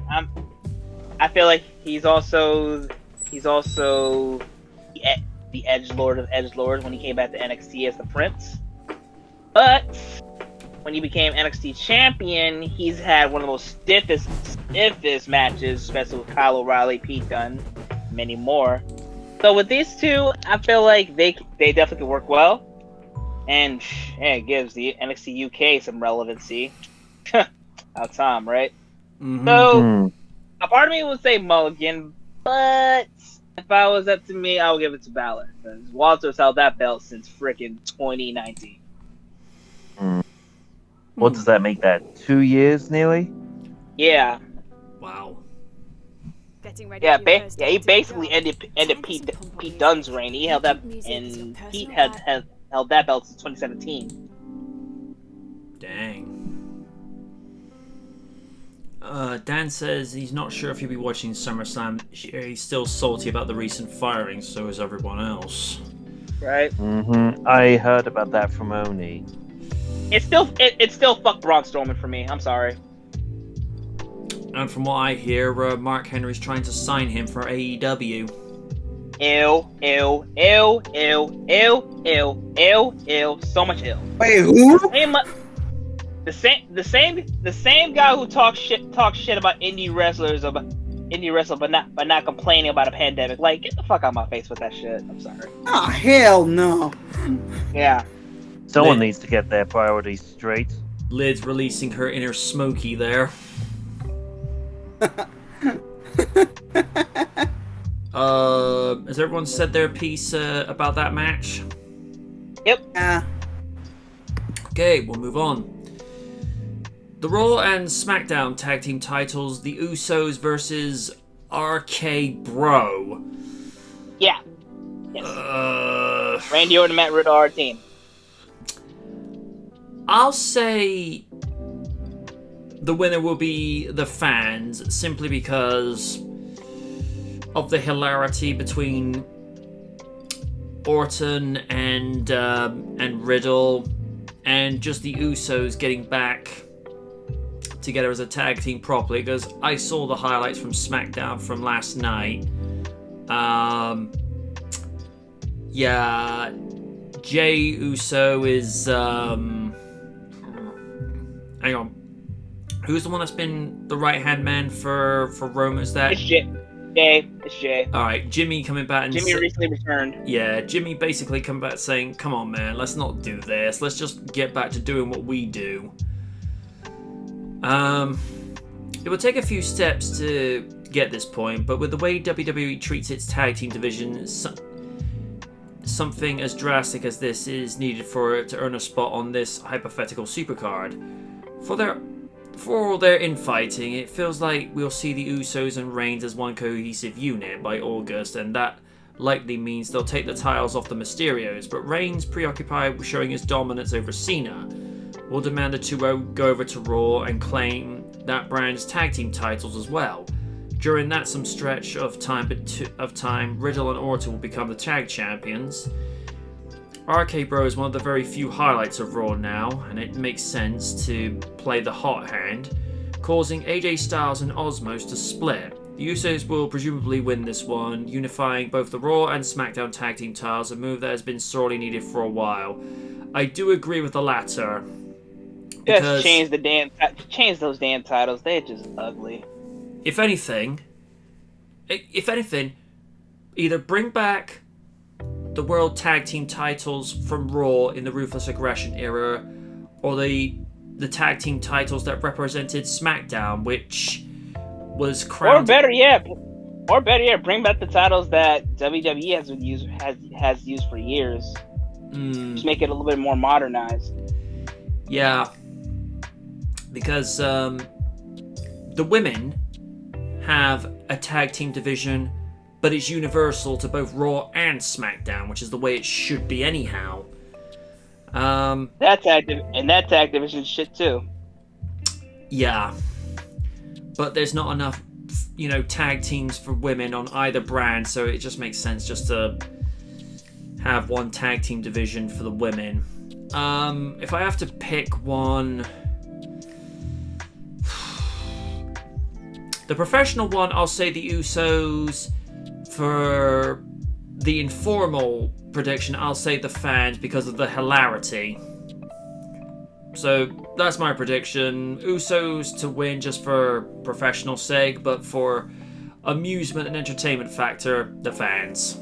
I feel like he's also the edgelord of edgelords when he came back to NXT as the Prince. But when he became NXT champion, he's had one of the most stiffest matches, especially with Kyle O'Reilly, Pete Dunne, many more. So with these two, I feel like they definitely could work well, and it gives the NXT UK some relevancy. About time, right? Mm-hmm. So a part of me would say Mulligan, but if I was up to me, I would give it to Balor because Walter's held that belt since freaking 2019. What does that make that? 2 years nearly? Yeah. Wow. Getting ready Yeah, for your first he date basically to go. ended Pete Dunne's reign. He held that, and Pete had held that belt since 2017. Dang. Dan says he's not sure if he'll be watching SummerSlam. He's still salty about the recent firing, so is everyone else. Right? I heard about that from Oni. It's still fuck Braun Strowman for me. I'm sorry. And from what I hear, Mark Henry's trying to sign him for AEW. Ew. So much ill. Wait, who? The same guy who talks shit about indie wrestlers, but not complaining about a pandemic. Like, get the fuck out of my face with that shit. I'm sorry. Oh, hell no. Yeah. Someone needs to get their priorities straight. Lid's releasing her inner Smokey there. Has everyone said their piece about that match? Yep. Okay, we'll move on. The Raw and SmackDown tag team titles, the Usos versus RK Bro. Yeah. Yes. Randy Orton, Matt Riddle, our team. I'll say the winner will be the fans, simply because of the hilarity between Orton and Riddle, and just the Usos getting back together as a tag team properly. Because I saw the highlights from SmackDown from last night. Yeah, Jay Uso is hang on. Who's the one that's been the right-hand man for Roman? Is that? It's Jay. It's Jay. Alright, Jimmy coming back and Jimmy recently returned. Yeah, Jimmy basically come back saying, come on man, let's not do this. Let's just get back to doing what we do. It will take a few steps to get this point, but with the way WWE treats its tag team division, something as drastic as this is needed for it to earn a spot on this hypothetical supercard. For all their infighting, it feels like we'll see the Usos and Reigns as one cohesive unit by August, and that likely means they'll take the titles off the Mysterios, but Reigns, preoccupied with showing his dominance over Cena, will demand the two go over to Raw and claim that brand's tag team titles as well. During that some stretch of time, Riddle and Orton will become the tag champions. RK Bro is one of the very few highlights of Raw now, and it makes sense to play the hot hand, causing AJ Styles and Osmos to split. The Usos will presumably win this one, unifying both the Raw and SmackDown tag team titles, a move that has been sorely needed for a while. I do agree with the latter. Just change those damn titles. They're just ugly. If anything, either bring back the World Tag Team titles from Raw in the Ruthless Aggression era, or the tag team titles that represented SmackDown, which was crowned. Or better yet, bring back the titles that WWE has used for years. Just make it a little bit more modernized. Yeah, because the women have a tag team division, but it's universal to both Raw and SmackDown, which is the way it should be anyhow. That's Activision shit too. Yeah, but there's not enough, tag teams for women on either brand, so it just makes sense just to have one tag team division for the women. If I have to pick one, the professional one, I'll say the Usos. For the informal prediction, I'll say the fans because of the hilarity. So that's my prediction. Usos to win just for professional sake, but for amusement and entertainment factor, the fans.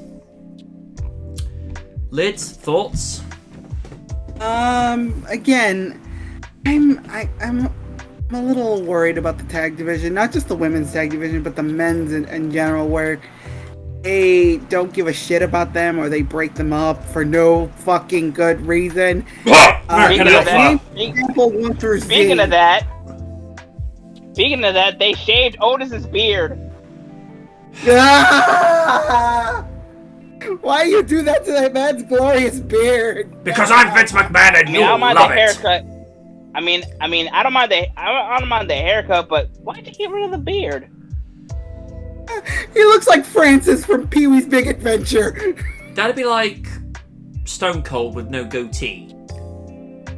Lids, thoughts? Again, I'm a little worried about the tag division, not just the women's tag division, but the men's in general, where they don't give a shit about them or they break them up for no fucking good reason. Speaking of that, they shaved Otis's beard. Why you do that to that man's glorious beard? Because I'm Vince McMahon and you'll love it. Haircut. I don't mind the haircut, but why'd you get rid of the beard? He looks like Francis from Pee-wee's Big Adventure. That'd be like Stone Cold with no goatee.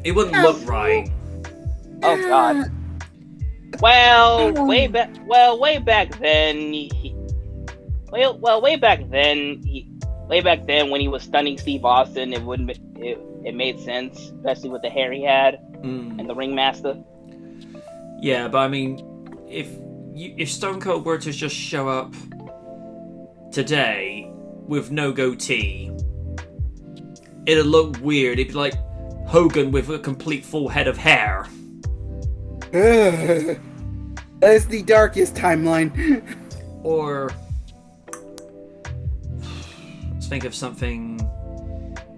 It wouldn't look right. Oh God. Well, way back then, when he was stunning Steve Austin, it made sense, especially with the hair he had and the ringmaster. Yeah, but I mean, if Stone Cold were to just show up today with no goatee, it'd look weird. It'd be like Hogan with a complete full head of hair. That is the darkest timeline. Or let's think of something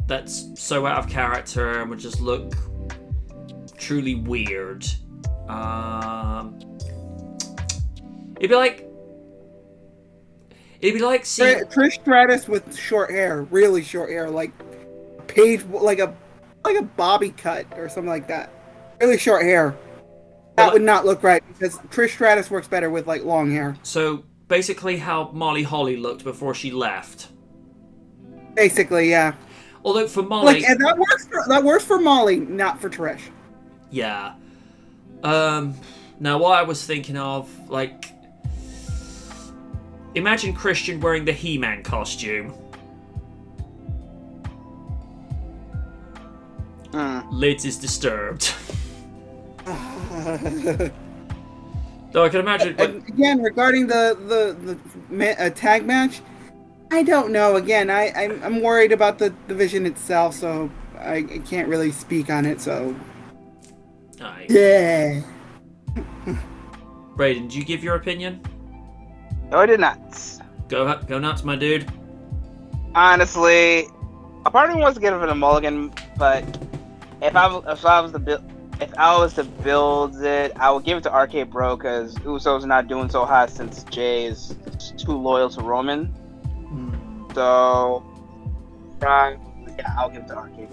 that's so out of character and would just look truly weird. It'd be like seeing Trish Stratus with short hair, really short hair, like a bobby cut or something like that. Really short hair. That would not look right because Trish Stratus works better with like long hair. So basically, how Molly Holly looked before she left. Basically, yeah. Although for Molly, that works for Molly, not for Trish. Yeah. Now what I was thinking of, like, imagine Christian wearing the He-Man costume. Lids is disturbed. Though I can imagine. Again, regarding the tag match, I don't know. Again, I'm worried about the division itself, so I can't really speak on it. So, yeah. Raiden, did you give your opinion? No, I did not. Go nuts, my dude. Honestly, a part of me wants to give it a mulligan, but if I was to build it, I would give it to RK Bro because Uso's not doing so hot since Jay is too loyal to Roman. So, yeah, I'll give it to RK.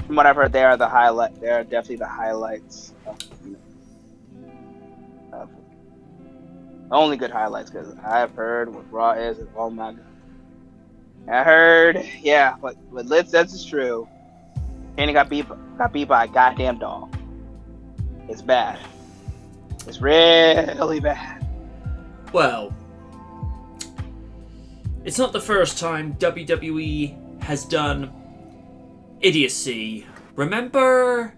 From what I've heard, they are definitely the highlights. Only good highlights because I've heard what Raw is. And oh my God, I heard, yeah, what Liz says is true. Kenny got beat by a goddamn dog. It's bad. It's really bad. Well, it's not the first time WWE has done idiocy. Remember,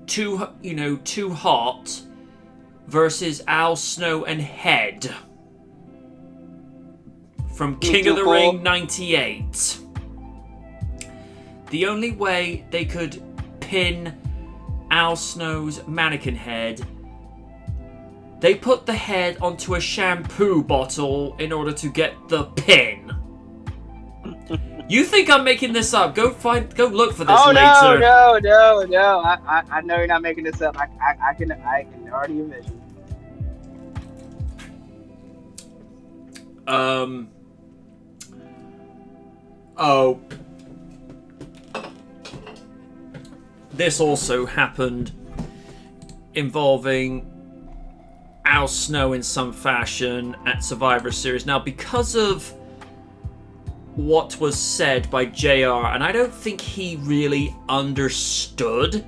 Too Hot versus Al Snow and Head from King of the Ring 98. The only way they could pin Al Snow's mannequin head, they put the head onto a shampoo bottle in order to get the pin. You think I'm making this up? Go look for this later. No. I know you're not making this up. I can already envision. Oh. This also happened involving Al Snow in some fashion at Survivor Series. Now, because of what was said by JR, and I don't think he really understood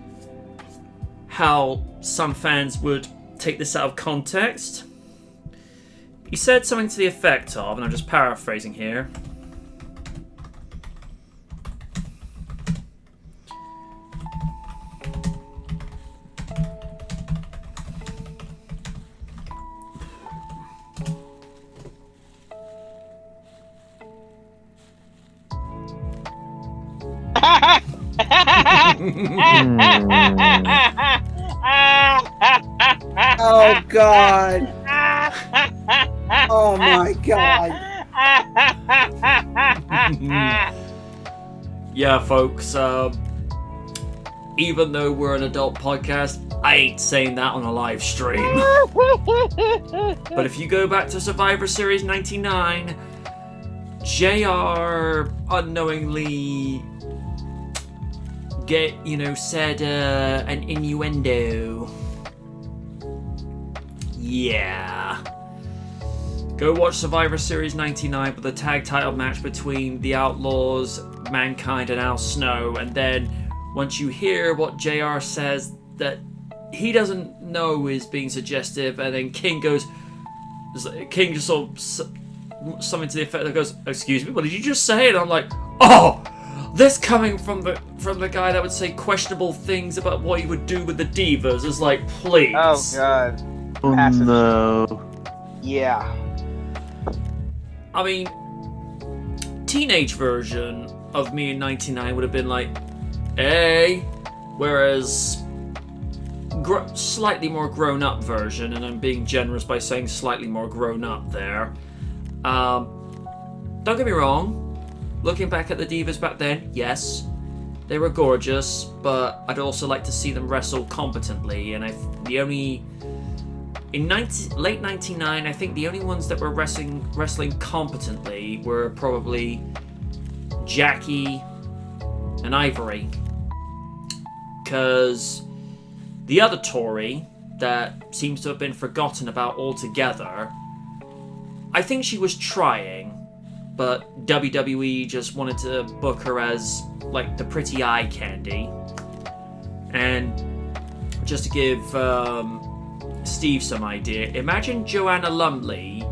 how some fans would take this out of context. He said something to the effect of, and I'm just paraphrasing here, Oh God! Oh my God! yeah, folks, even though we're an adult podcast, I ain't saying that on a live stream. But if you go back to Survivor Series 99, JR unknowingly said an innuendo. Yeah. Go watch Survivor Series 99 with the tag title match between the Outlaws, Mankind, and Al Snow, and then once you hear what JR says that he doesn't know is being suggestive, and then King just sort of something to the effect that goes, "Excuse me, what did you just say?" And I'm like, oh, this coming from the guy that would say questionable things about what he would do with the Divas is like, please. Oh God. Oh Passive. no. Yeah. I mean, teenage version of me in '99 would have been like, hey, whereas slightly more grown-up version, and I'm being generous by saying slightly more grown-up there. Don't get me wrong, looking back at the Divas back then, yes, they were gorgeous, but I'd also like to see them wrestle competently, and in late 99, I think the only ones that were wrestling competently were probably Jackie and Ivory. Because the other Tori that seems to have been forgotten about altogether, I think she was trying, but WWE just wanted to book her as like the pretty eye candy. And just to give Steve some idea, imagine Joanna Lumley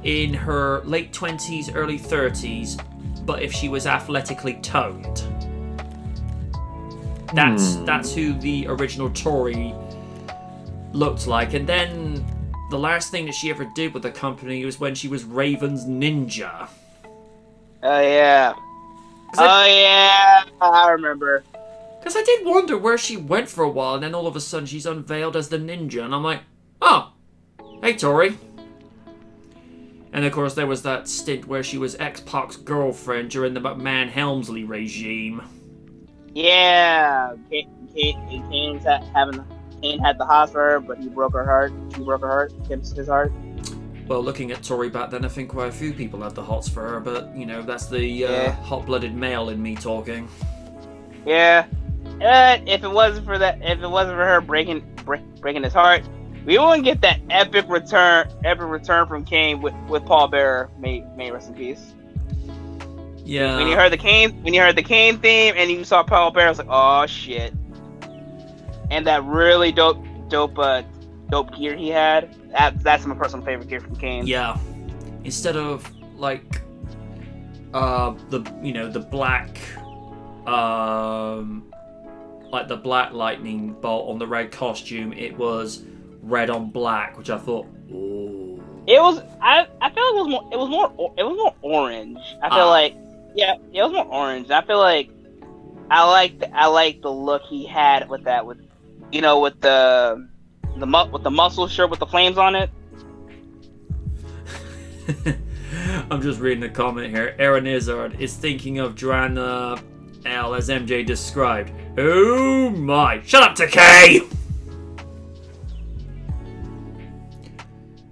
in her late 20s, early 30s, but if she was athletically toned. That's who the original Tori looked like. And then the last thing that she ever did with the company was when she was Raven's ninja. Oh yeah. I remember. Because I did wonder where she went for a while, and then all of a sudden she's unveiled as the ninja, and I'm like, oh, hey Tori. And of course there was that stint where she was X-Pac's girlfriend during the McMahon-Helmsley regime. Yeah, Kane had the hots for her, but he broke her heart. She broke her heart, his heart. Well, looking at Tori back then, I think quite a few people had the hots for her, but that's the hot-blooded male in me talking. Yeah. If it wasn't for her breaking his heart, we wouldn't get that epic return from Kane with Paul Bearer. May rest in peace. Yeah. When you heard the Kane theme and you saw Paul Bearer, I was like, oh shit. And that really dope gear he had. That's my personal favorite gear from Kane. Yeah. Instead of like the black like the black lightning bolt on the red costume, it was red on black, which I thought, ooh. It was. I feel like it was more orange. I feel like, yeah, it was more orange. I feel like I like the look he had with that, with the muscle shirt with the flames on it. I'm just reading the comment here. Aaron Izzard is thinking of Joanna L as MJ described. Oh my! Shut up, Takei!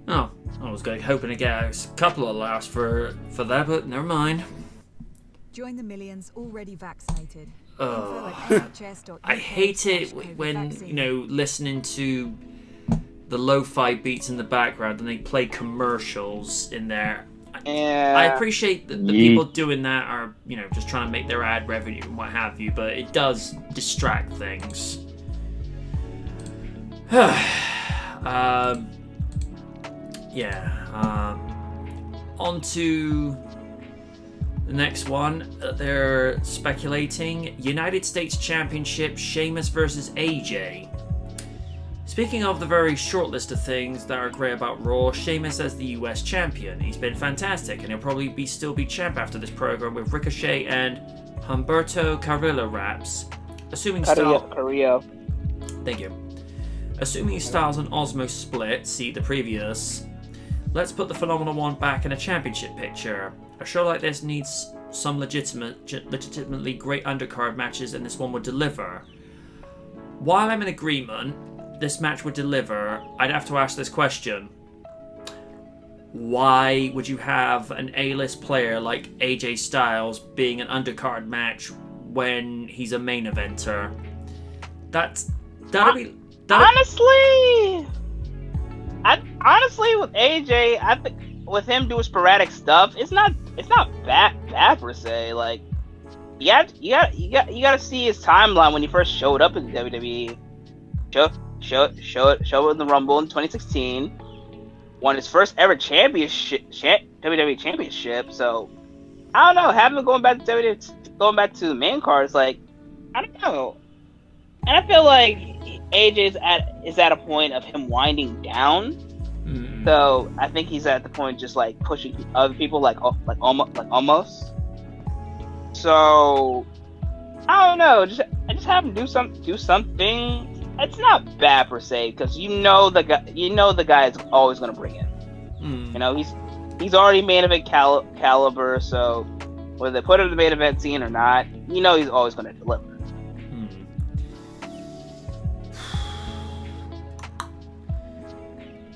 Oh, I was hoping to get a couple of laughs for that, but never mind. Join the millions already vaccinated. Oh, Info at NHS.uk I hate it /COVID when, vaccine. listening to the lo-fi beats in the background and they play commercials in there. Yeah. I appreciate that the people doing that are, just trying to make their ad revenue and what have you, but it does distract things. On to the next one. They're speculating United States Championship, Sheamus versus AJ. Speaking of the very short list of things that are great about Raw, Sheamus as the US champion. He's been fantastic, and he'll probably still be champ after this program with Ricochet and Humberto Carrillo raps. Assuming Carrillo. Thank you. Assuming Styles and Osmo split, see the previous. Let's put the Phenomenal One back in a championship picture. A show like this needs some legitimately great undercard matches, and this one would deliver. While I'm in agreement, this match would deliver, I'd have to ask this question. Why would you have an A-list player like AJ Styles being an undercard match when he's a main eventer? Honestly, with AJ, I think with him doing sporadic stuff, it's not bad per se. Like, you gotta see his timeline when he first showed up in WWE. Showed in the Rumble in 2016, won his first ever WWE championship. So I don't know, having him going back to the main card is like, I don't know. And I feel like AJ is at a point of him winding down. Mm. So I think he's at the point just like pushing other people like almost. So I don't know, just have him do something. It's not bad per se, because the guy is always going to bring it. He's already main event caliber, so whether they put him in the main event scene or not, he's always going to deliver.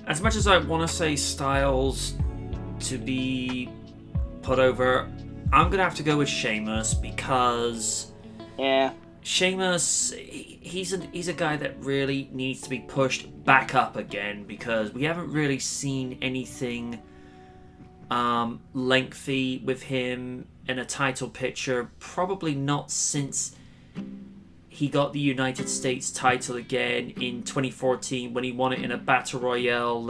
As much as I want to say Styles to be put over, I'm gonna have to go with Sheamus, because Sheamus, he's a guy that really needs to be pushed back up again, because we haven't really seen anything lengthy with him in a title picture, probably not since he got the United States title again in 2014 when he won it in a Battle Royale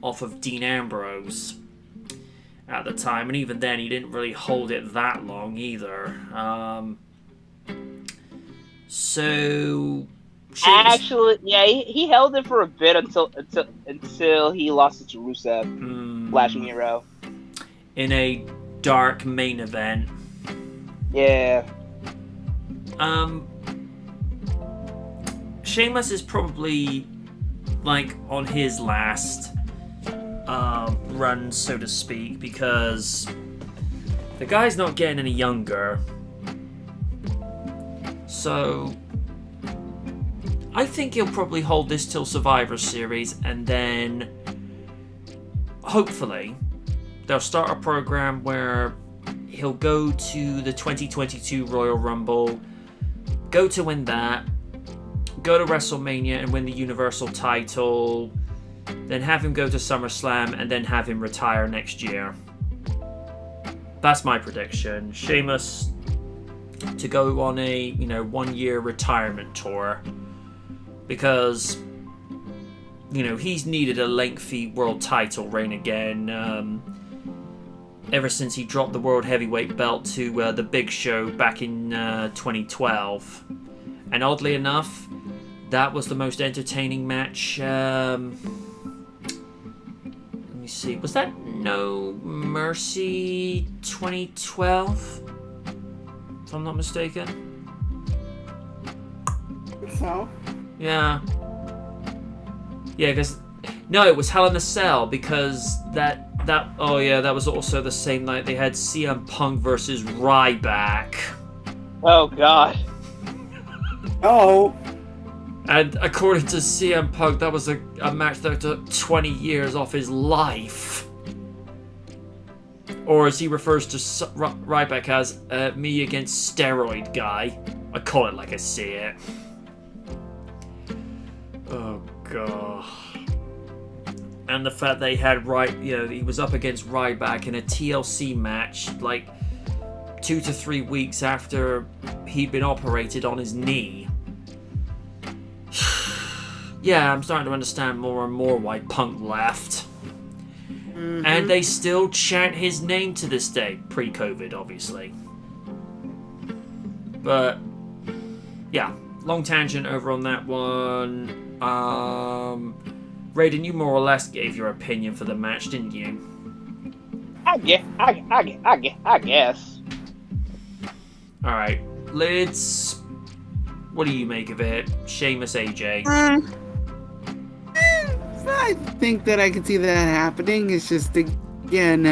off of Dean Ambrose at the time, and even then he didn't really hold it that long either. So Sheamus... Actually, yeah, he held it for a bit until he lost it to Rusev last Miro in a dark main event. Yeah. Sheamus is probably like on his last run, so to speak, because the guy's not getting any younger. So I think he'll probably hold this till Survivor Series, and then hopefully they'll start a program where he'll go to the 2022 Royal Rumble, go to win that, go to WrestleMania and win the Universal title, then have him go to SummerSlam, and then have him retire next year. That's my prediction. Sheamus to go on a 1-year retirement tour, because he's needed a lengthy world title reign again ever since he dropped the World Heavyweight belt to the Big Show back in 2012. And oddly enough, that was the most entertaining match. Let me see. Was that No Mercy 2012? If I'm not mistaken. So? Yeah. Yeah, because... No, it was Hell in a Cell, because that was also the same night they had CM Punk versus Ryback. Oh, God. Oh. And according to CM Punk, that was a match that took 20 years off his life. or as he refers to Ryback as, me against steroid guy. I call it like I see it. Oh god. And the fact they had he was up against Ryback in a TLC match like 2 to 3 weeks after he'd been operated on his knee. Yeah, I'm starting to understand more and more why Punk left. Mm-hmm. And they still chant his name to this day, pre-COVID, obviously. But yeah, long tangent over on that one. Raiden, you more or less gave your opinion for the match, didn't you? I guess. All right, Lids. What do you make of it, Sheamus AJ? I think that I can see that happening. It's just again,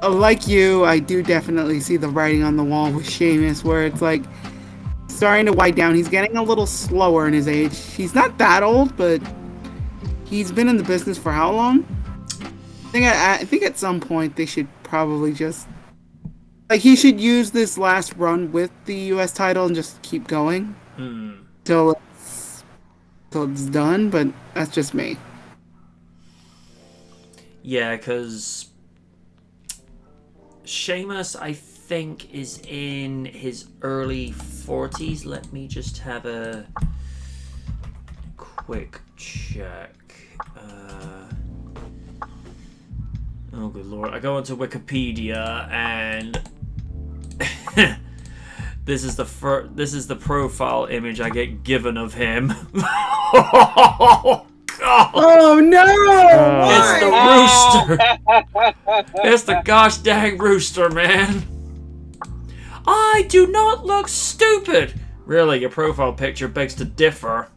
like you, I do definitely see the writing on the wall with Sheamus, where it's like starting to wind down. He's getting a little slower in his age. He's not that old, but he's been in the business for how long? I think at some point they should probably just he should use this last run with the U.S. title and just keep going till it's done. But that's just me. Yeah, because Sheamus, I think, is in his early 40s. Let me just have a quick check. Oh, good lord. I go onto Wikipedia and this is the profile image I get given of him. Oh, God. Oh, no! It's the rooster. It's the gosh dang rooster, man. I do not look stupid. Really, your profile picture begs to differ.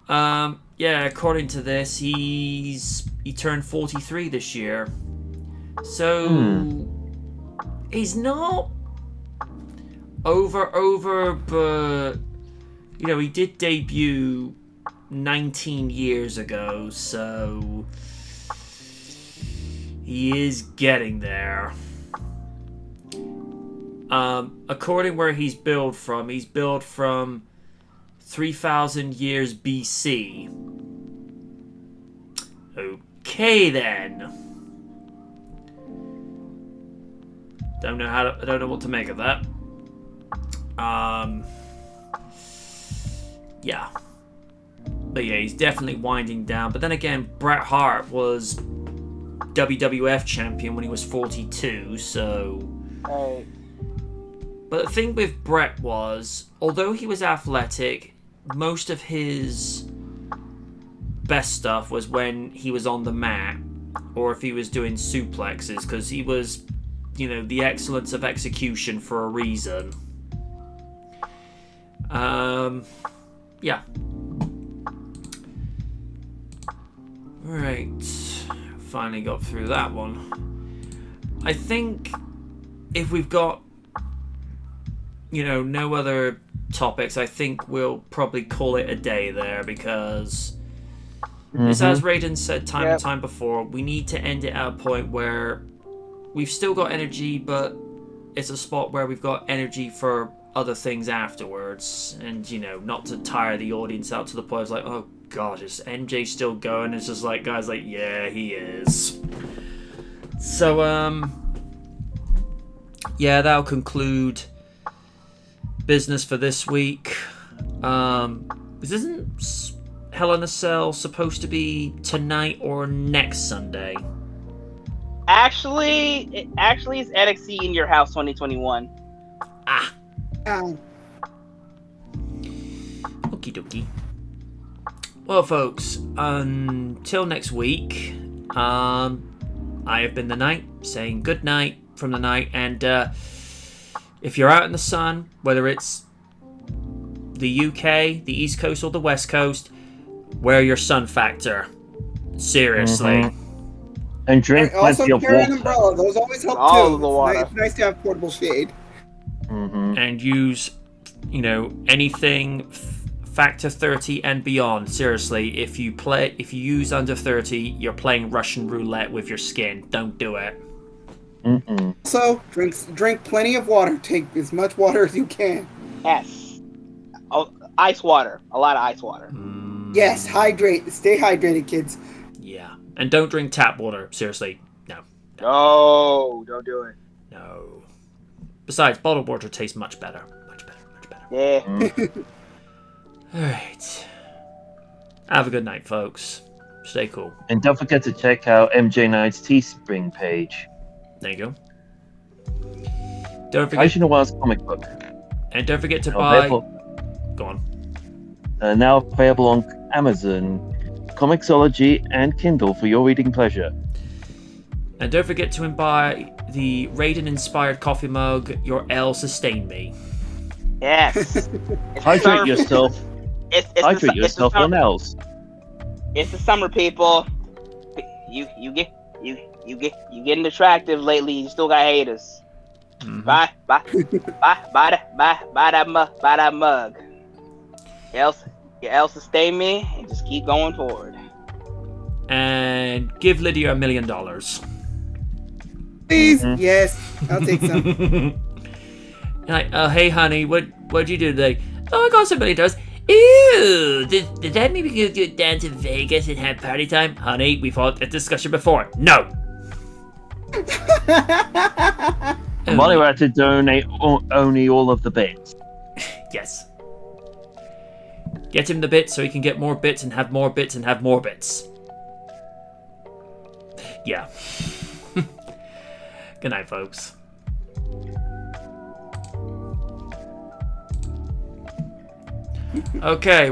Yeah, according to this, he turned 43 this year. So he's not over, but he did debut 19 years ago, so he is getting there. According where he's billed from 3,000 years BC. Okay then. Don't know what to make of that. Yeah. But yeah, he's definitely winding down. But then again, Bret Hart was WWF champion when he was 42, so... Right. But the thing with Bret was, although he was athletic, most of his best stuff was when he was on the mat, or if he was doing suplexes, because he was, the excellence of execution for a reason. Yeah. Right. Finally got through that one. I think if we've got, no other topics, I think we'll probably call it a day there, because it's as Raiden said time and time before, we need to end it at a point where we've still got energy, but it's a spot where we've got energy for other things afterwards, and not to tire the audience out to the point it's like, oh gosh, is MJ still going? It's just like, guys, like, yeah, he is. So yeah, that'll conclude business for this week. Isn't Hell in a Cell supposed to be tonight or next Sunday? Actually, it's NXT in Your House 2021. Ah. Oh. Okie dokie. Well, folks, until next week, I have been the Knight, saying good night from the Night, and if you're out in the sun, whether it's the UK, the East Coast, or the West Coast, wear your sun factor. Seriously. And drink Also plenty of carry an water. umbrella. Those always help All too. of the water. It's nice to have portable shade. And use, anything factor 30 and beyond. Seriously, if you use under 30, you're playing Russian roulette with your skin. Don't do it. Mm-mm. So, drink plenty of water. Take as much water as you can. Yes. Oh, ice water. A lot of ice water. Yes, hydrate. Stay hydrated, kids. Yeah. And don't drink tap water. Seriously. No. No, don't do it. No. Besides, bottled water tastes much better. Much better. Much better. Yeah. Alright. Have a good night, folks. Stay cool. And don't forget to check out MJ Knight's Teespring page. There you go. Don't forget. Aisha Noir's comic book. And don't forget to Now buy. available- Go on. now available on Amazon, Comixology, and Kindle for your reading pleasure. And don't forget to buy the Raiden-inspired coffee mug. Your L sustain me. Yes. It's the Hydrate summer- yourself. It's the Hydrate su- it's the yourself summer- on else. It's the summer, people. You getting attractive lately. You still got haters. Mhm. Buy that mug. Your else sustain me and just keep going forward. And give Lydia $1 million. Please, Mhm. yes, I'll take some. Like, oh, hey, honey, what'd you do today? Oh, I got some $1 million. Ew, did that mean we could go down to Vegas and have party time? Honey, we've had a discussion before. No! Molly had to donate only all of the bits. Yes. Get him the bits so he can get more bits and have more bits and have more bits. Yeah. Good night, folks. Okay.